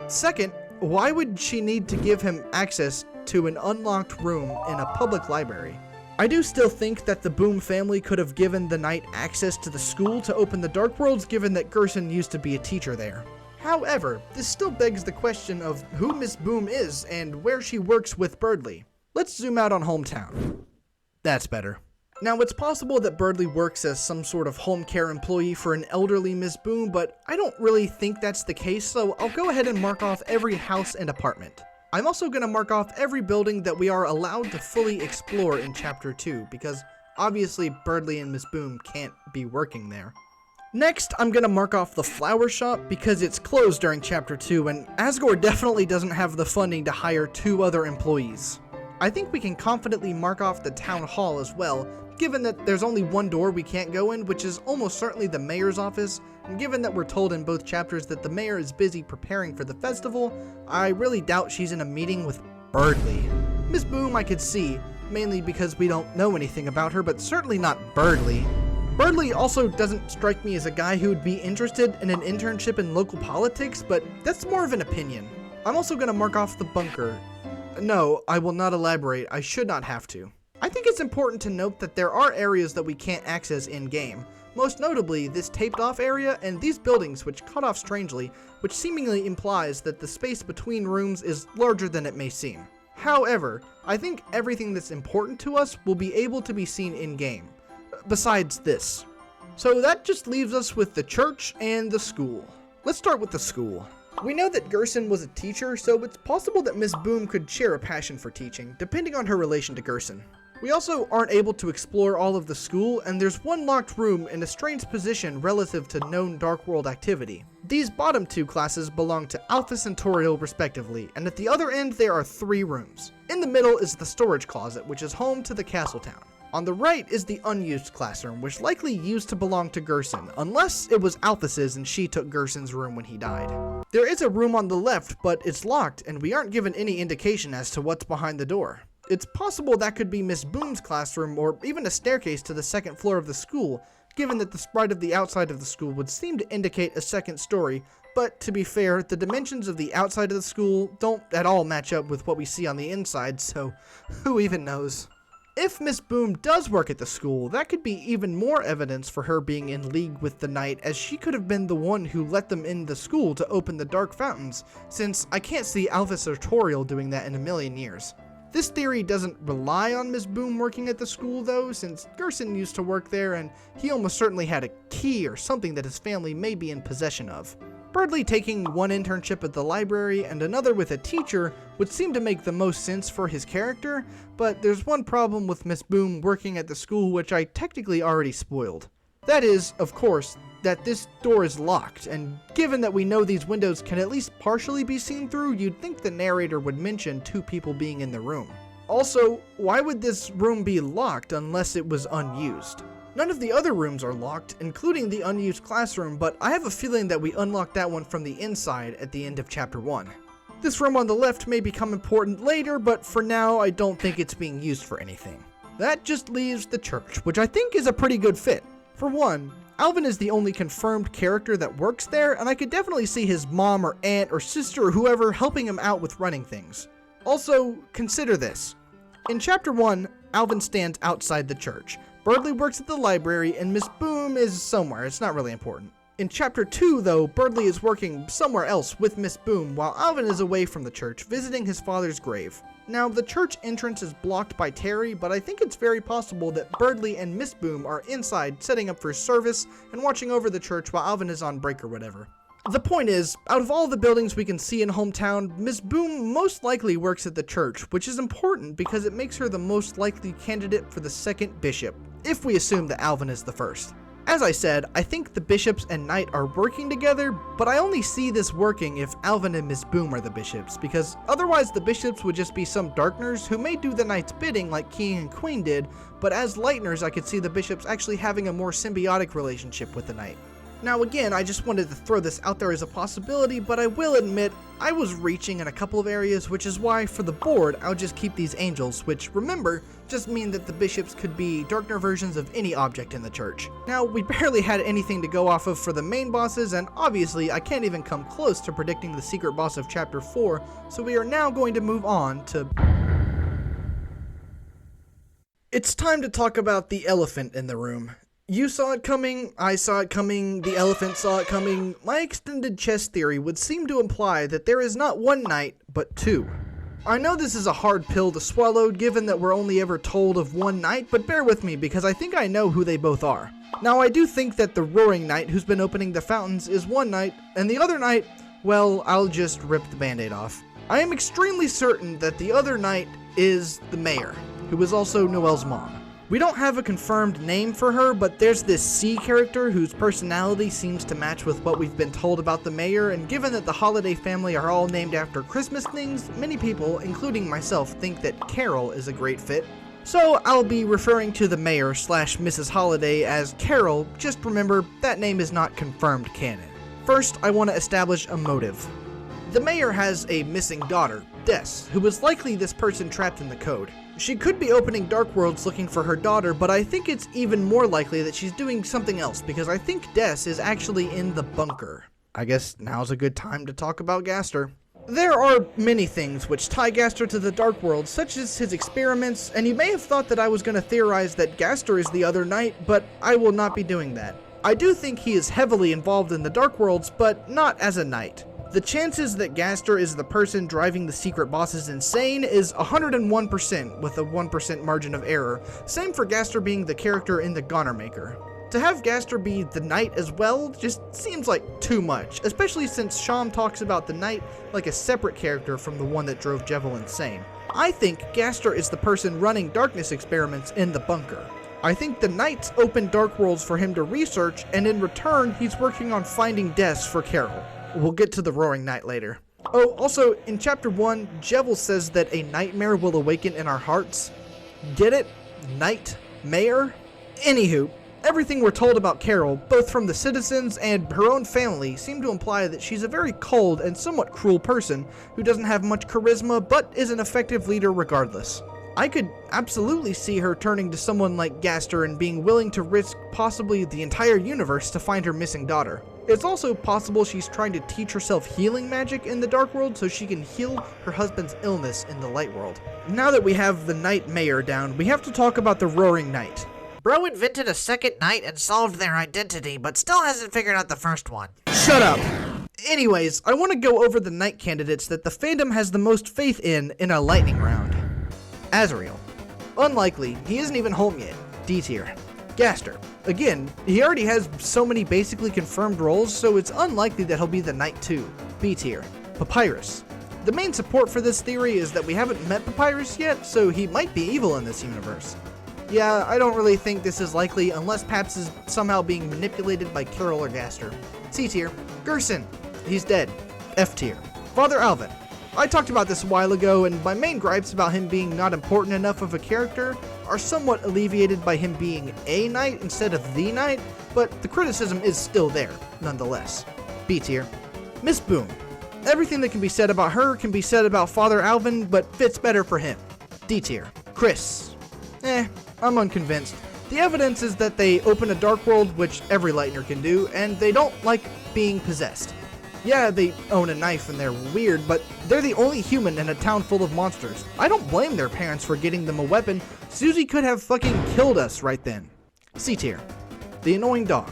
Second, why would she need to give him access to an unlocked room in a public library? I do still think that the Boom family could have given the knight access to the school to open the Dark Worlds, given that Gerson used to be a teacher there. However, this still begs the question of who Miss Boom is and where she works with Birdley. Let's zoom out on hometown. That's better. Now, it's possible that Birdley works as some sort of home care employee for an elderly Miss Boom, but I don't really think that's the case, so I'll go ahead and mark off every house and apartment. I'm also going to mark off every building that we are allowed to fully explore in Chapter 2, because obviously Birdley and Miss Boom can't be working there. Next, I'm going to mark off the flower shop because it's closed during Chapter 2, and Asgore definitely doesn't have the funding to hire 2 other employees. I think we can confidently mark off the town hall as well, given that there's only one door we can't go in, which is almost certainly the mayor's office, and given that we're told in both chapters that the mayor is busy preparing for the festival, I really doubt she's in a meeting with Birdley. Miss Boom I could see, mainly because we don't know anything about her, but certainly not Birdley. Birdley also doesn't strike me as a guy who would be interested in an internship in local politics, but that's more of an opinion. I'm also going to mark off the bunker. No, I will not elaborate. I should not have to. I think it's important to note that there are areas that we can't access in-game, most notably this taped-off area and these buildings which cut off strangely, which seemingly implies that the space between rooms is larger than it may seem. However, I think everything that's important to us will be able to be seen in-game, besides this. So that just leaves us with the church and the school. Let's start with the school. We know that Gerson was a teacher, so it's possible that Miss Boom could share a passion for teaching, depending on her relation to Gerson. We also aren't able to explore all of the school, and there's one locked room in a strange position relative to known Dark World activity. These bottom 2 classes belong to Alpha Centaurial respectively, and at the other end there are 3 rooms. In the middle is the storage closet, which is home to the Castle Town. On the right is the Unused classroom, which likely used to belong to Gerson, unless it was Alphys's and she took Gerson's room when he died. There is a room on the left, but it's locked, and we aren't given any indication as to what's behind the door. It's possible that could be Miss Boom's classroom, or even a staircase to the 2nd floor of the school, given that the sprite of the outside of the school would seem to indicate a 2nd story, but to be fair, the dimensions of the outside of the school don't at all match up with what we see on the inside, so who even knows? If Miss Boom does work at the school, that could be even more evidence for her being in league with the knight, as she could have been the one who let them in the school to open the dark fountains, since I can't see Alpha Sartorial doing that in a million years. This theory doesn't rely on Miss Boom working at the school though, since Gerson used to work there and he almost certainly had a key or something that his family may be in possession of. Birdley taking one internship at the library and another with a teacher would seem to make the most sense for his character, but there's one problem with Miss Boom working at the school which I technically already spoiled. That is, of course, that this door is locked, and given that we know these windows can at least partially be seen through, you'd think the narrator would mention 2 people being in the room. Also, why would this room be locked unless it was unused? None of the other rooms are locked, including the unused classroom, but I have a feeling that we unlocked that one from the inside at the end of Chapter 1. This room on the left may become important later, but for now I don't think it's being used for anything. That just leaves the church, which I think is a pretty good fit. For one, Alvin is the only confirmed character that works there, and I could definitely see his mom or aunt or sister or whoever helping him out with running things. Also, consider this. In Chapter 1, Alvin stands outside the church. Birdley works at the library, and Miss Boom is somewhere. It's not really important. In Chapter 2, though, Birdley is working somewhere else with Miss Boom while Alvin is away from the church, visiting his father's grave. Now, the church entrance is blocked by Terry, but I think it's very possible that Birdley and Miss Boom are inside setting up for service and watching over the church while Alvin is on break or whatever. The point is, out of all the buildings we can see in Hometown, Miss Boom most likely works at the church, which is important because it makes her the most likely candidate for the second bishop, if we assume that Alvin is the first. As I said, I think the bishops and knight are working together, but I only see this working if Alvin and Miss Boom are the bishops, because otherwise the bishops would just be some darkners who may do the knight's bidding like King and Queen did, but as lighteners I could see the bishops actually having a more symbiotic relationship with the knight. Now again, I just wanted to throw this out there as a possibility, but I will admit I was reaching in a couple of areas, which is why for the board I'll just keep these angels, which remember, just mean that the bishops could be darker versions of any object in the church. Now, we barely had anything to go off of for the main bosses, and obviously I can't even come close to predicting the secret boss of Chapter 4, so we are now going to move on to... It's time to talk about the elephant in the room. You saw it coming, I saw it coming, the elephant saw it coming. My extended chess theory would seem to imply that there is not one knight, but two. I know this is a hard pill to swallow given that we're only ever told of one knight, but bear with me because I think I know who they both are. Now I do think that the Roaring Knight who's been opening the fountains is one knight, and the other knight, well, I'll just rip the band-aid off. I am extremely certain that the other knight is the mayor, who is also Noelle's mom. We don't have a confirmed name for her, but there's this C character whose personality seems to match with what we've been told about the mayor, and given that the Holiday family are all named after Christmas things, many people, including myself, think that Carol is a great fit. So I'll be referring to the mayor / Mrs. Holiday as Carol, just remember that name is not confirmed canon. First, I want to establish a motive. The mayor has a missing daughter, Des, who is likely this person trapped in the code. She could be opening Dark Worlds looking for her daughter, but I think it's even more likely that she's doing something else, because I think Des is actually in the bunker. I guess now's a good time to talk about Gaster. There are many things which tie Gaster to the Dark World, such as his experiments, and you may have thought that I was going to theorize that Gaster is the other knight, but I will not be doing that. I do think he is heavily involved in the Dark Worlds, but not as a knight. The chances that Gaster is the person driving the secret bosses insane is 101% with a 1% margin of error. Same for Gaster being the character in the Goner Maker. To have Gaster be the knight as well just seems like too much, especially since Sham talks about the knight like a separate character from the one that drove Jevil insane. I think Gaster is the person running darkness experiments in the bunker. I think the knights opened Dark Worlds for him to research, and in return he's working on finding Des for Carol. We'll get to the Roaring Knight later. Oh, also, in Chapter 1, Jevil says that a nightmare will awaken in our hearts. Get it? Nightmare? Anywho, everything we're told about Carol, both from the citizens and her own family, seem to imply that she's a very cold and somewhat cruel person who doesn't have much charisma but is an effective leader regardless. I could absolutely see her turning to someone like Gaster and being willing to risk possibly the entire universe to find her missing daughter. It's also possible she's trying to teach herself healing magic in the Dark World so she can heal her husband's illness in the Light World. Now that we have the Knight Mayor down, we have to talk about the Roaring Knight. Bro invented a second knight and solved their identity, but still hasn't figured out the first one. Shut up! Anyways, I want to go over the knight candidates that the fandom has the most faith in a lightning round. Asriel. Unlikely, he isn't even home yet. D tier. Gaster. Again, he already has so many basically confirmed roles, so it's unlikely that he'll be the knight too. B tier. Papyrus. The main support for this theory is that we haven't met Papyrus yet, so he might be evil in this universe. Yeah, I don't really think this is likely unless Paps is somehow being manipulated by Carol or Gaster. C tier. Gerson. He's dead. F tier. Father Alvin. I talked about this a while ago, and my main gripes about him being not important enough of a character are somewhat alleviated by him being a knight instead of the knight, but the criticism is still there, nonetheless. B tier. Miss Boom. Everything that can be said about her can be said about Father Alvin, but fits better for him. D tier. Chris. I'm unconvinced. The evidence is that they open a Dark World, which every Lightner can do, and they don't like being possessed. Yeah, they own a knife and they're weird, but they're the only human in a town full of monsters. I don't blame their parents for getting them a weapon. Susie could have fucking killed us right then. C tier. The annoying dog.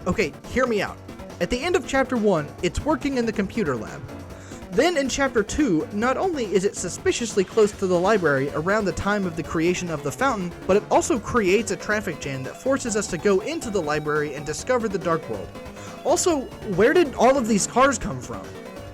Okay, hear me out. At the end of Chapter 1, it's working in the computer lab. Then in Chapter 2, not only is it suspiciously close to the library around the time of the creation of the fountain, but it also creates a traffic jam that forces us to go into the library and discover the Dark World. Also, where did all of these cars come from?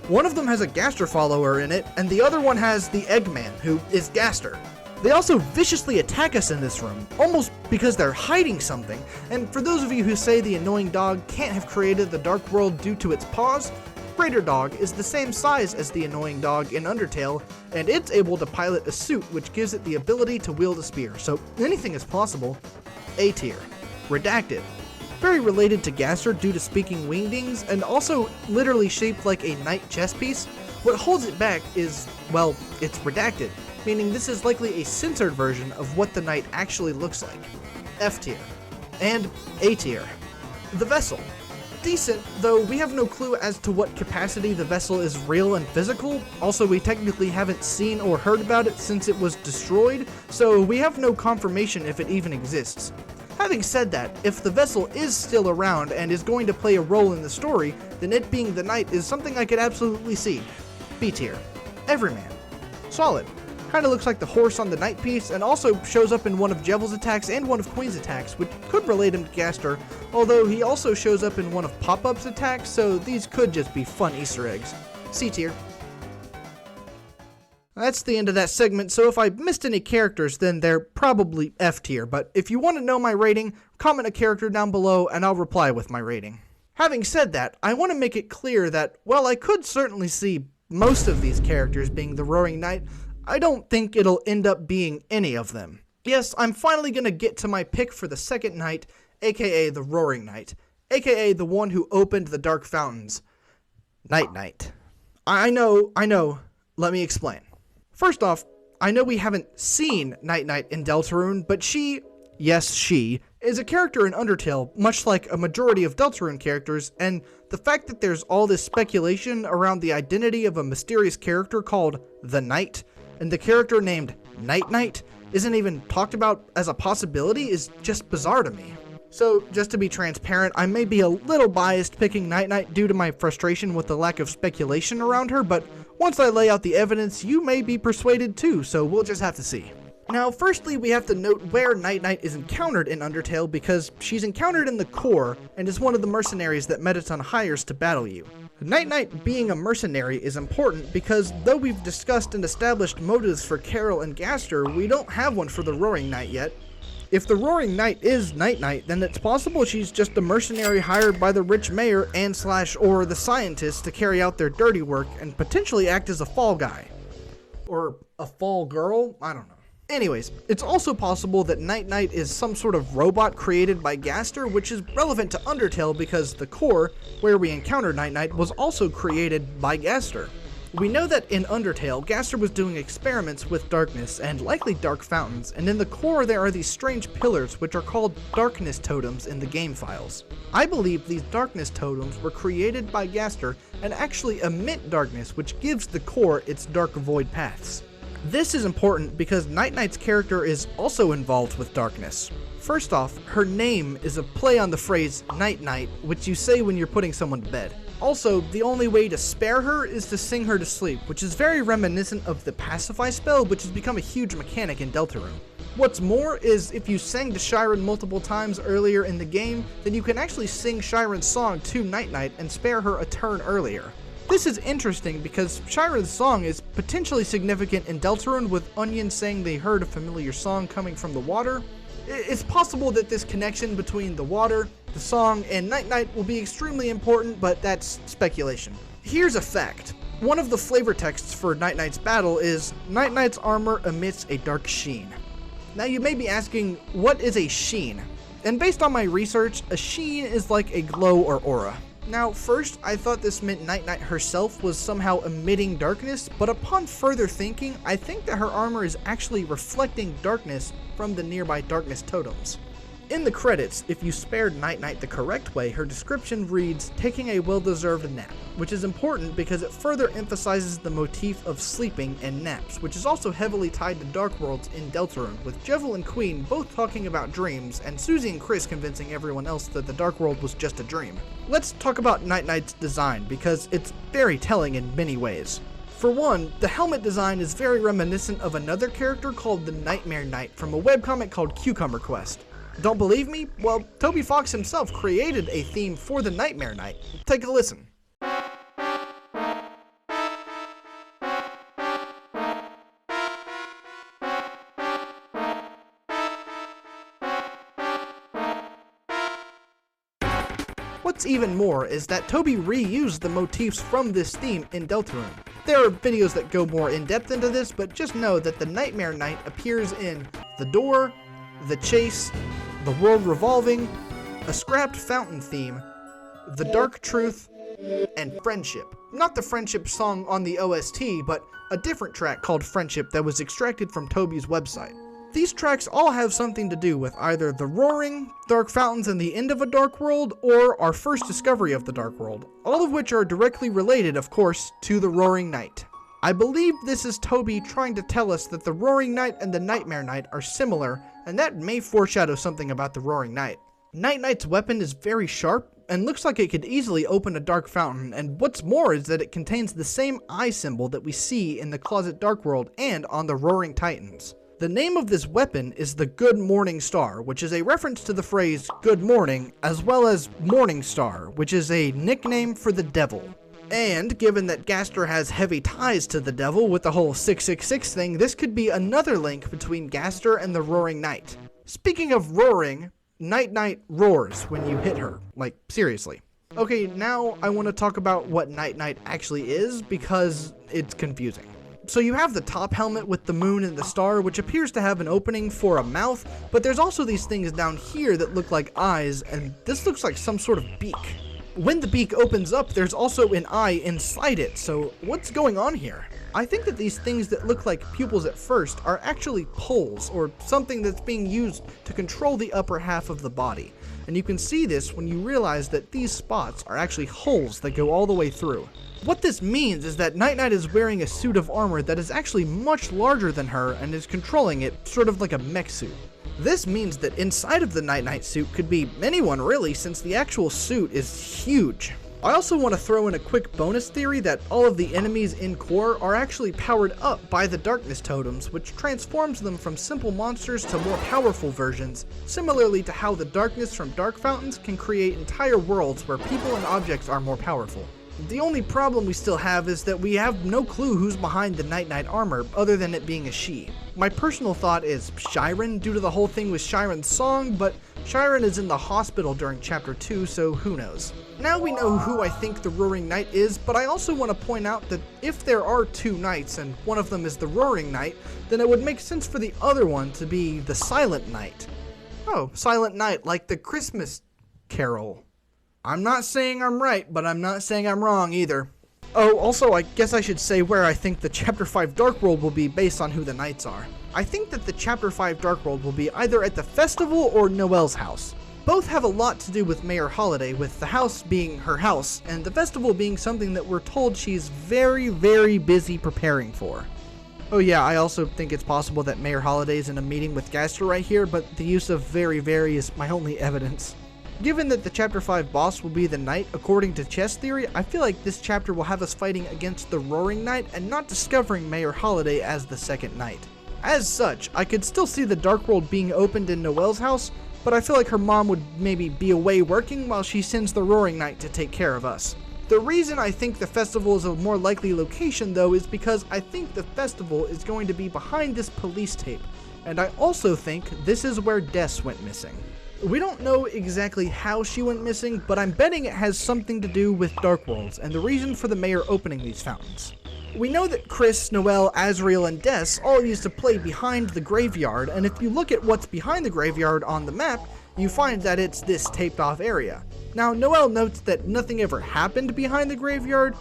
One of them has a Gaster follower in it, and the other one has the Eggman, who is Gaster. They also viciously attack us in this room, almost because they're hiding something, and for those of you who say the annoying dog can't have created the Dark World due to its paws, Raider Dog is the same size as the annoying dog in Undertale, and it's able to pilot a suit which gives it the ability to wield a spear, so anything is possible. A tier. Redacted. Very related to Gaster due to speaking wingdings, and also literally shaped like a knight chess piece. What holds it back is, well, it's redacted, meaning this is likely a censored version of what the knight actually looks like. F tier. And A tier. The vessel. Decent, though we have no clue as to what capacity the vessel is real and physical. Also, we technically haven't seen or heard about it since it was destroyed, so we have no confirmation if it even exists. Having said that, if the vessel is still around and is going to play a role in the story, then it being the knight is something I could absolutely see. B tier. Everyman. Solid. Kinda looks like the horse on the knight piece, and also shows up in one of Jevel's attacks and one of Queen's attacks, which could relate him to Gaster, although he also shows up in one of Pop-Up's attacks, so these could just be fun Easter eggs. C tier. That's the end of that segment, so if I missed any characters, then they're probably F tier, but if you want to know my rating, comment a character down below and I'll reply with my rating. Having said that, I want to make it clear that, while I could certainly see most of these characters being the Roaring Knight, I don't think it'll end up being any of them. Yes, I'm finally gonna get to my pick for the second knight, aka the Roaring Knight, aka the one who opened the Dark Fountains. Night Knight. I know, let me explain. First off, I know we haven't seen Night Knight in Deltarune, but she, yes she, is a character in Undertale, much like a majority of Deltarune characters, and the fact that there's all this speculation around the identity of a mysterious character called the Knight, and the character named Night Knight isn't even talked about as a possibility is just bizarre to me. So, just to be transparent, I may be a little biased picking Night Knight due to my frustration with the lack of speculation around her, but once I lay out the evidence, you may be persuaded too, so we'll just have to see. Now, firstly, we have to note where Night Knight is encountered in Undertale, because she's encountered in the core, and is one of the mercenaries that Mettaton hires to battle you. Night Knight being a mercenary is important because, though we've discussed and established motives for Carol and Gaster, we don't have one for the Roaring Knight yet. If the Roaring Knight is Night Knight, then it's possible she's just a mercenary hired by the rich mayor or the scientists to carry out their dirty work and potentially act as a fall guy. Or a fall girl? I don't know. Anyways, it's also possible that Night Knight is some sort of robot created by Gaster, which is relevant to Undertale because the core, where we encounter Night Knight, was also created by Gaster. We know that in Undertale, Gaster was doing experiments with darkness and likely dark fountains, and in the core there are these strange pillars which are called darkness totems in the game files. I believe these darkness totems were created by Gaster and actually emit darkness, which gives the core its dark void paths. This is important because Night Knight's character is also involved with darkness. First off, her name is a play on the phrase Night Knight, which you say when you're putting someone to bed. Also, the only way to spare her is to sing her to sleep, which is very reminiscent of the Pacify spell, which has become a huge mechanic in Deltarune. What's more is, if you sang to Shyren multiple times earlier in the game, then you can actually sing Shyren's song to Night Knight and spare her a turn earlier. This is interesting because Shyren's song is potentially significant in Deltarune, with Onion saying they heard a familiar song coming from the water. It's possible that this connection between the water, the song, and Night Knight will be extremely important, but that's speculation. Here's a fact. One of the flavor texts for Night Knight's battle is, Night Knight's armor emits a dark sheen. Now you may be asking, what is a sheen? And based on my research, a sheen is like a glow or aura. Now, first, I thought this meant Night Knight herself was somehow emitting darkness, but upon further thinking, I think that her armor is actually reflecting darkness from the nearby darkness totems. In the credits, if you spared Night Knight the correct way, her description reads, taking a well-deserved nap, which is important because it further emphasizes the motif of sleeping and naps, which is also heavily tied to Dark Worlds in Deltarune, with Jevil and Queen both talking about dreams, and Susie and Chris convincing everyone else that the Dark World was just a dream. Let's talk about Night Knight's design, because it's very telling in many ways. For one, the helmet design is very reminiscent of another character called the Nightmare Knight from a webcomic called Cucumber Quest. Don't believe me? Well, Toby Fox himself created a theme for the Nightmare Knight. Take a listen. What's even more is that Toby reused the motifs from this theme in Deltarune. There are videos that go more in depth into this, but just know that the Nightmare Knight appears in The Door, The Chase, The World Revolving, a scrapped fountain theme, The Dark Truth, and Friendship. Not the Friendship song on the OST, but a different track called Friendship that was extracted from Toby's website. These tracks all have something to do with either the Roaring, Dark Fountains and the end of a Dark World, or our first discovery of the Dark World, all of which are directly related, of course, to the Roaring Knight. I believe this is Toby trying to tell us that the Roaring Knight and the Nightmare Knight are similar, and that may foreshadow something about the Roaring Knight. Night Knight's weapon is very sharp, and looks like it could easily open a dark fountain, and what's more is that it contains the same eye symbol that we see in the Closet Dark World and on the Roaring Titans. The name of this weapon is the Good Morning Star, which is a reference to the phrase good morning, as well as Morning Star, which is a nickname for the devil. And given that Gaster has heavy ties to the devil with the whole 666 thing, this could be another link between Gaster and the Roaring Knight. Speaking of roaring, Night Knight roars when you hit her. Like, seriously. Okay, now I want to talk about what Night Knight actually is, because it's confusing. So you have the top helmet with the moon and the star, which appears to have an opening for a mouth, but there's also these things down here that look like eyes, and this looks like some sort of beak. When the beak opens up, there's also an eye inside it, so what's going on here? I think that these things that look like pupils at first are actually poles, or something that's being used to control the upper half of the body. And you can see this when you realize that these spots are actually holes that go all the way through. What this means is that Night Knight is wearing a suit of armor that is actually much larger than her and is controlling it, sort of like a mech suit. This means that inside of the Night Knight suit could be anyone really, since the actual suit is huge. I also want to throw in a quick bonus theory that all of the enemies in Core are actually powered up by the darkness totems, which transforms them from simple monsters to more powerful versions, similarly to how the darkness from Dark Fountains can create entire worlds where people and objects are more powerful. The only problem we still have is that we have no clue who's behind the Night Knight armor, other than it being a she. My personal thought is Shyren, due to the whole thing with Shyren's song, but Shyren is in the hospital during Chapter 2, so who knows. Now we know who I think the Roaring Knight is, but I also want to point out that if there are two knights and one of them is the Roaring Knight, then it would make sense for the other one to be the Silent Knight. Oh, Silent Night, like the Christmas Carol. I'm not saying I'm right, but I'm not saying I'm wrong either. Oh, also, I guess I should say where I think the Chapter 5 Dark World will be based on who the knights are. I think that the Chapter 5 Dark World will be either at the festival or Noelle's house. Both have a lot to do with Mayor Holiday, with the house being her house, and the festival being something that we're told she's very, very busy preparing for. Oh yeah, I also think it's possible that Mayor Holiday is in a meeting with Gaster right here, but the use of very, very is my only evidence. Given that the Chapter 5 boss will be the Knight, according to chess theory, I feel like this chapter will have us fighting against the Roaring Knight and not discovering Mayor Holiday as the second Knight. As such, I could still see the Dark World being opened in Noelle's house, but I feel like her mom would maybe be away working while she sends the Roaring Knight to take care of us. The reason I think the festival is a more likely location though is because I think the festival is going to be behind this police tape, and I also think this is where Des went missing. We don't know exactly how she went missing, but I'm betting it has something to do with Dark Worlds and the reason for the mayor opening these fountains. We know that Chris, Noelle, Asriel, and Des all used to play behind the graveyard, and if you look at what's behind the graveyard on the map, you find that it's this taped off area. Now, Noelle notes that nothing ever happened behind the graveyard,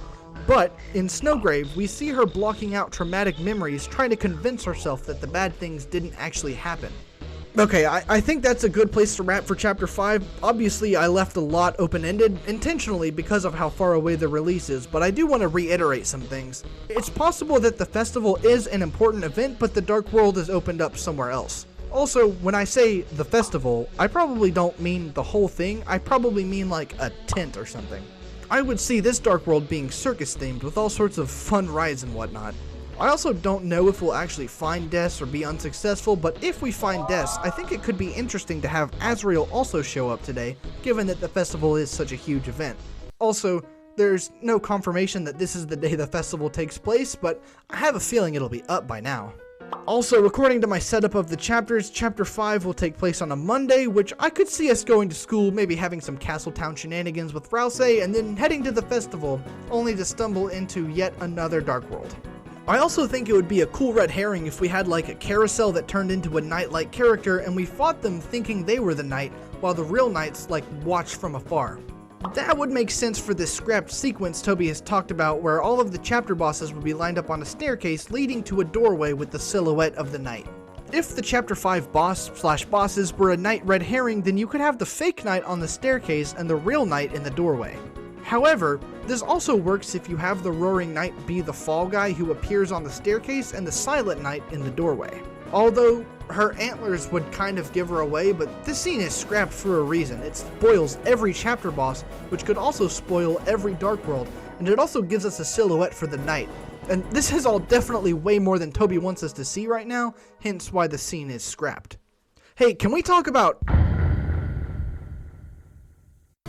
but in Snowgrave, we see her blocking out traumatic memories, trying to convince herself that the bad things didn't actually happen. Okay, I think that's a good place to wrap for Chapter 5. Obviously, I left a lot open-ended, intentionally because of how far away the release is, but I do want to reiterate some things. It's possible that the festival is an important event, but the Dark World is opened up somewhere else. Also, when I say the festival, I probably don't mean the whole thing, I probably mean like a tent or something. I would see this Dark World being circus-themed with all sorts of fun rides and whatnot. I also don't know if we'll actually find Des or be unsuccessful, but if we find Des, I think it could be interesting to have Asriel also show up today, given that the festival is such a huge event. Also, there's no confirmation that this is the day the festival takes place, but I have a feeling it'll be up by now. Also, according to my setup of the chapters, Chapter 5 will take place on a Monday, which I could see us going to school, maybe having some Castletown shenanigans with Rouse, and then heading to the festival, only to stumble into yet another Dark World. I also think it would be a cool red herring if we had like a carousel that turned into a knight-like character and we fought them thinking they were the knight, while the real knights like watched from afar. That would make sense for this scrapped sequence Toby has talked about where all of the chapter bosses would be lined up on a staircase leading to a doorway with the silhouette of the knight. If the Chapter 5 boss/bosses were a knight red herring, then you could have the fake knight on the staircase and the real knight in the doorway. However, this also works if you have the Roaring Knight be the fall guy who appears on the staircase and the Silent Knight in the doorway. Although, her antlers would kind of give her away, but this scene is scrapped for a reason. It spoils every chapter boss, which could also spoil every Dark World, and it also gives us a silhouette for the knight. And this is all definitely way more than Toby wants us to see right now, hence why the scene is scrapped. Hey, can we talk about...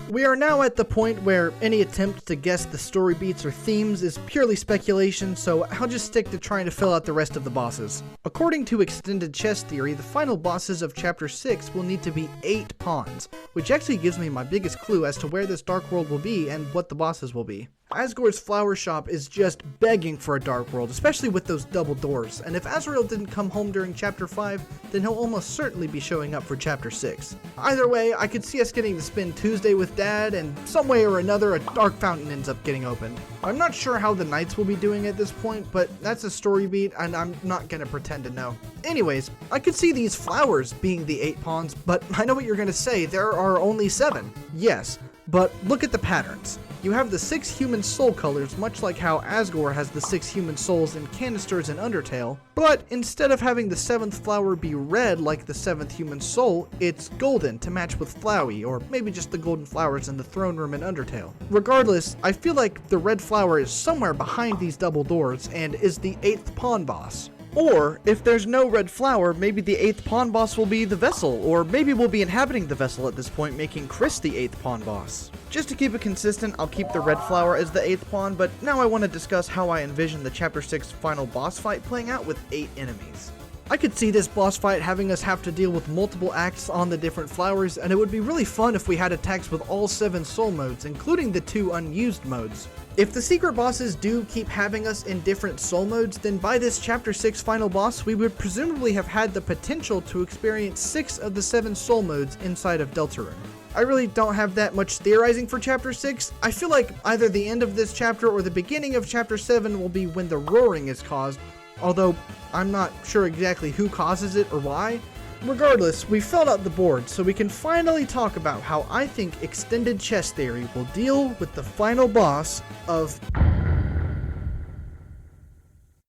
We are now at the point where any attempt to guess the story beats or themes is purely speculation, so I'll just stick to trying to fill out the rest of the bosses. According to extended chess theory, the final bosses of Chapter 6 will need to be 8 pawns, which actually gives me my biggest clue as to where this Dark World will be and what the bosses will be. Asgore's flower shop is just begging for a Dark World, especially with those double doors, and if Asriel didn't come home during Chapter 5, then he'll almost certainly be showing up for Chapter 6. Either way, I could see us getting to spend Tuesday with Dad, and some way or another a Dark Fountain ends up getting opened. I'm not sure how the Knights will be doing at this point, but that's a story beat, and I'm not gonna pretend to know. Anyways, I could see these flowers being the 8 pawns, but I know what you're gonna say, there are only 7. Yes, but look at the patterns. You have the 6 human soul colors, much like how Asgore has the 6 human souls in Canisters and Undertale, but instead of having the 7th flower be red like the 7th human soul, it's golden to match with Flowey, or maybe just the golden flowers in the throne room in Undertale. Regardless, I feel like the red flower is somewhere behind these double doors and is the 8th pawn boss. Or, if there's no red flower, maybe the 8th pawn boss will be the vessel, or maybe we'll be inhabiting the vessel at this point, making Chris the 8th pawn boss. Just to keep it consistent, I'll keep the red flower as the 8th pawn, but now I want to discuss how I envision the Chapter 6 final boss fight playing out with 8 enemies. I could see this boss fight having us have to deal with multiple acts on the different flowers, and it would be really fun if we had attacks with all 7 soul modes, including the 2 unused modes. If the secret bosses do keep having us in different soul modes, then by this Chapter 6 final boss, we would presumably have had the potential to experience 6 of the 7 soul modes inside of Deltarune. I really don't have that much theorizing for Chapter 6. I feel like either the end of this chapter or the beginning of Chapter 7 will be when the roaring is caused, although I'm not sure exactly who causes it or why. Regardless, we filled out the board, so we can finally talk about how I think extended chess theory will deal with the final boss of...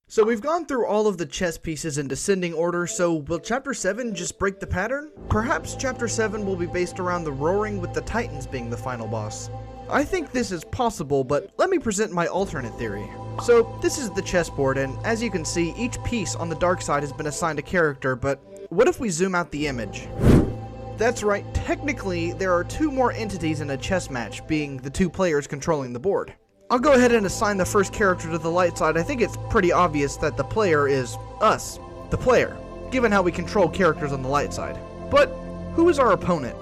So we've gone through all of the chess pieces in descending order, so will Chapter 7 just break the pattern? Perhaps Chapter 7 will be based around the roaring with the Titans being the final boss. I think this is possible, but let me present my alternate theory. So this is the chessboard, and as you can see, each piece on the dark side has been assigned a character, but what if we zoom out the image? That's right, technically there are 2 more entities in a chess match, being the 2 players controlling the board. I'll go ahead and assign the first character to the light side. I think it's pretty obvious that the player is us, the player, given how we control characters on the light side. But who is our opponent?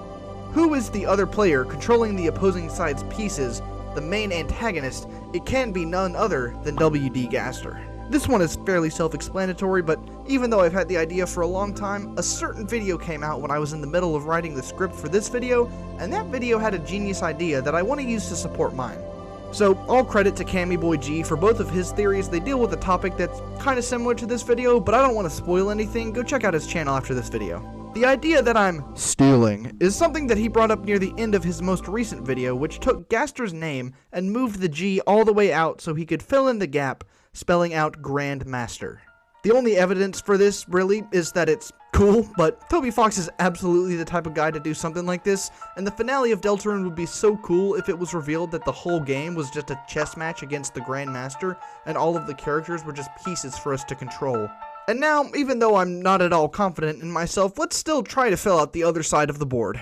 Who is the other player controlling the opposing side's pieces, the main antagonist? It can be none other than WD Gaster. This one is fairly self-explanatory, but even though I've had the idea for a long time, a certain video came out when I was in the middle of writing the script for this video, and that video had a genius idea that I want to use to support mine. So, all credit to CammyBoyG for both of his theories. They deal with a topic that's kind of similar to this video, but I don't want to spoil anything. Go check out his channel after this video. The idea that I'm stealing is something that he brought up near the end of his most recent video, which took Gaster's name and moved the G all the way out so he could fill in the gap, spelling out Grand Master. The only evidence for this, really, is that it's cool, but Toby Fox is absolutely the type of guy to do something like this, and the finale of Deltarune would be so cool if it was revealed that the whole game was just a chess match against the Grand Master, and all of the characters were just pieces for us to control. And now, even though I'm not at all confident in myself, let's still try to fill out the other side of the board.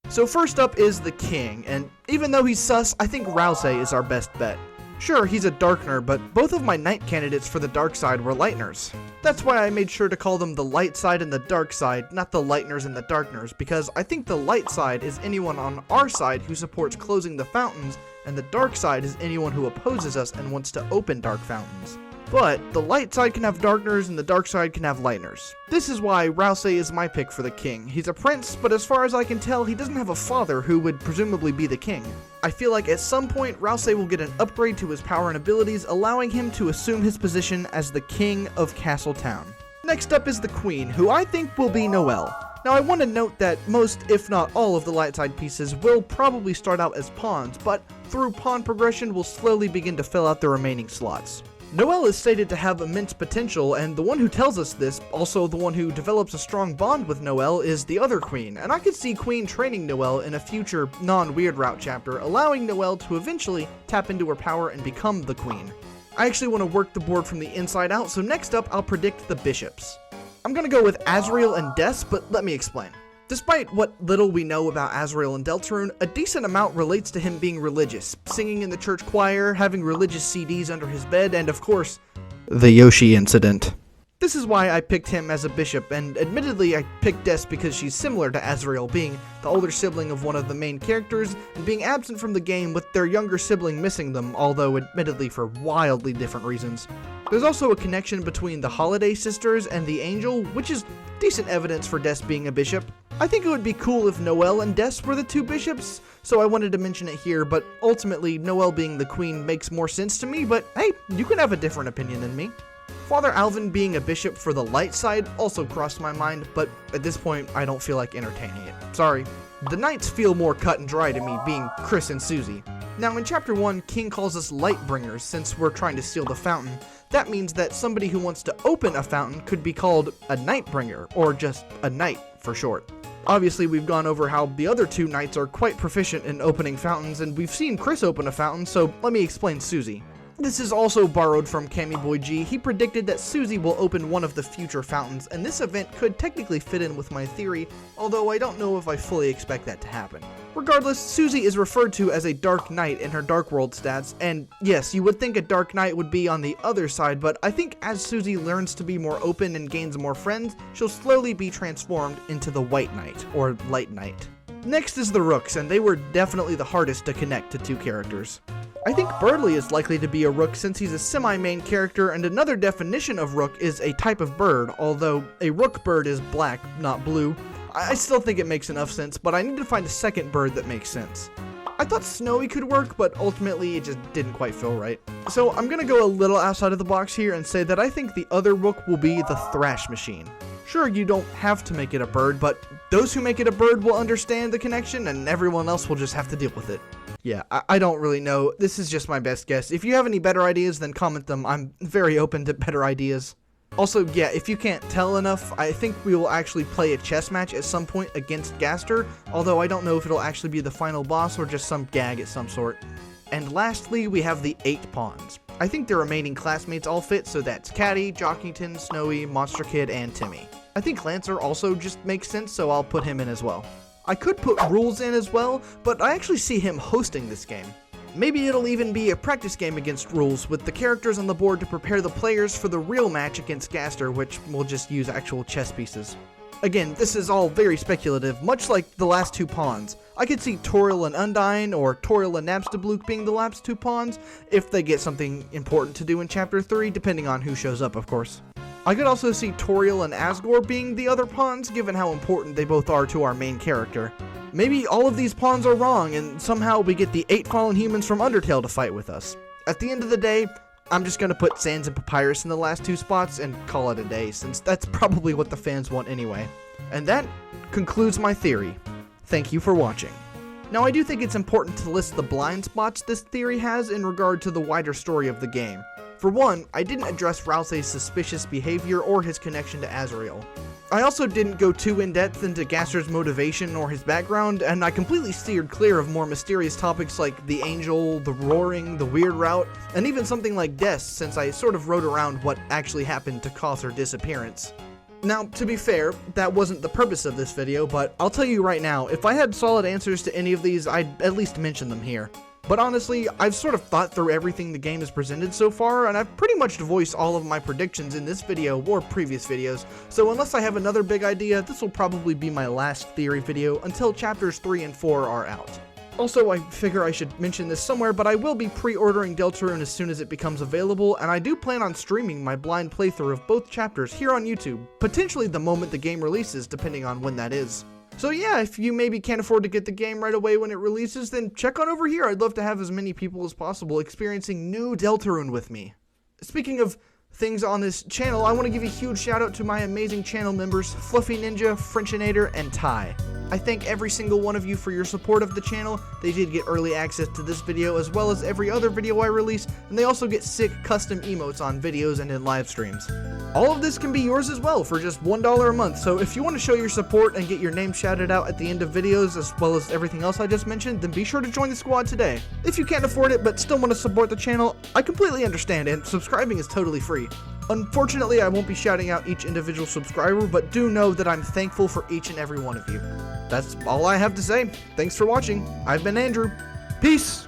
So first up is the King, and even though he's sus, I think Rousey is our best bet. Sure, he's a Darkner, but both of my Knight candidates for the dark side were Lightners. That's why I made sure to call them the light side and the dark side, not the Lightners and the Darkners, because I think the light side is anyone on our side who supports closing the fountains, and the dark side is anyone who opposes us and wants to open dark fountains. But the light side can have Darkners and the dark side can have Lightners. This is why Rousey is my pick for the King. He's a prince, but as far as I can tell, he doesn't have a father who would presumably be the king. I feel like at some point, Rousey will get an upgrade to his power and abilities, allowing him to assume his position as the king of Castle Town. Next up is the Queen, who I think will be Noelle. Now I want to note that most, if not all, of the light side pieces will probably start out as pawns, but through pawn progression will slowly begin to fill out the remaining slots. Noelle is stated to have immense potential, and the one who tells us this, also the one who develops a strong bond with Noelle, is the other Queen, and I could see Queen training Noelle in a future non-Weird Route chapter, allowing Noelle to eventually tap into her power and become the Queen. I actually want to work the board from the inside out, so next up I'll predict the bishops. I'm gonna go with Asriel and Des, but let me explain. Despite what little we know about Asriel and Deltarune, a decent amount relates to him being religious, singing in the church choir, having religious CDs under his bed, and of course, the Yoshi incident. This is why I picked him as a bishop, and admittedly I picked Des because she's similar to Asriel, being the older sibling of one of the main characters, and being absent from the game with their younger sibling missing them, although admittedly for wildly different reasons. There's also a connection between the Holiday Sisters and the Angel, which is decent evidence for Des being a bishop. I think it would be cool if Noelle and Des were the two bishops, so I wanted to mention it here, but ultimately Noelle being the queen makes more sense to me, but hey, you can have a different opinion than me. Father Alvin being a bishop for the light side also crossed my mind, but at this point I don't feel like entertaining it. Sorry. The Knights feel more cut and dry to me, being Chris and Susie. Now in Chapter 1, King calls us Lightbringers since we're trying to steal the fountain. That means that somebody who wants to open a fountain could be called a Nightbringer, or just a Knight for short. Obviously, we've gone over how the other two Knights are quite proficient in opening fountains, and we've seen Chris open a fountain, so let me explain Susie. This is also borrowed from Cammy Boy G. He predicted that Susie will open one of the future fountains, and this event could technically fit in with my theory, although I don't know if I fully expect that to happen. Regardless, Susie is referred to as a Dark Knight in her Dark World stats, and yes, you would think a Dark Knight would be on the other side, but I think as Susie learns to be more open and gains more friends, she'll slowly be transformed into the White Knight, or Light Knight. Next is the Rooks, and they were definitely the hardest to connect to two characters. I think Birdly is likely to be a Rook since he's a semi-main character, and another definition of Rook is a type of bird, although a Rook bird is black, not blue. I still think it makes enough sense, but I need to find a second bird that makes sense. I thought Snowy could work, but ultimately it just didn't quite feel right. So I'm gonna go a little outside of the box here and say that I think the other Rook will be the Thrash Machine. Sure, you don't have to make it a bird, but those who make it a bird will understand the connection, and everyone else will just have to deal with it. Yeah, I don't really know. This is just my best guess. If you have any better ideas, then comment them. I'm very open to better ideas. Also, yeah, if you can't tell enough, I think we will actually play a chess match at some point against Gaster, although I don't know if it'll actually be the final boss or just some gag at some sort. And lastly, we have the 8 pawns. I think the remaining classmates all fit, so that's Caddy, Jockington, Snowy, Monster Kid, and Timmy. I think Lancer also just makes sense, so I'll put him in as well. I could put Rules in as well, but I actually see him hosting this game. Maybe it'll even be a practice game against Rules, with the characters on the board to prepare the players for the real match against Gaster, which will just use actual chess pieces. Again, this is all very speculative, much like the last 2 pawns. I could see Toriel and Undyne, or Toriel and Nabstablook being the last 2 pawns, if they get something important to do in Chapter 3, depending on who shows up, of course. I could also see Toriel and Asgore being the other pawns, given how important they both are to our main character. Maybe all of these pawns are wrong, and somehow we get the 8 fallen humans from Undertale to fight with us. At the end of the day, I'm just gonna put Sans and Papyrus in the last 2 spots and call it a day, since that's probably what the fans want anyway. And that concludes my theory. Thank you for watching. Now, I do think it's important to list the blind spots this theory has in regard to the wider story of the game. For one, I didn't address Rousey's suspicious behavior or his connection to Asriel. I also didn't go too in-depth into Gaster's motivation or his background, and I completely steered clear of more mysterious topics like the Angel, the Roaring, the Weird Route, and even something like Des, since I sort of wrote around what actually happened to cause her disappearance. Now, to be fair, that wasn't the purpose of this video, but I'll tell you right now, if I had solid answers to any of these, I'd at least mention them here. But honestly, I've sort of thought through everything the game has presented so far, and I've pretty much voiced all of my predictions in this video or previous videos, so unless I have another big idea, this will probably be my last theory video until chapters 3 and 4 are out. Also, I figure I should mention this somewhere, but I will be pre-ordering Deltarune as soon as it becomes available, and I do plan on streaming my blind playthrough of both chapters here on YouTube, potentially the moment the game releases, depending on when that is. So yeah, if you maybe can't afford to get the game right away when it releases, then check on over here. I'd love to have as many people as possible experiencing new Deltarune with me. Speaking of things on this channel, I want to give a huge shout out to my amazing channel members, Fluffy Ninja, Frenchinator, and Ty. I thank every single one of you for your support of the channel. They did get early access to this video as well as every other video I release, and they also get sick custom emotes on videos and in live streams. All of this can be yours as well for just $1 a month, so if you want to show your support and get your name shouted out at the end of videos as well as everything else I just mentioned, then be sure to join the squad today. If you can't afford it but still want to support the channel, I completely understand, and subscribing is totally free. Unfortunately, I won't be shouting out each individual subscriber, but do know that I'm thankful for each and every one of you. That's all I have to say. Thanks for watching. I've been Andrew. Peace!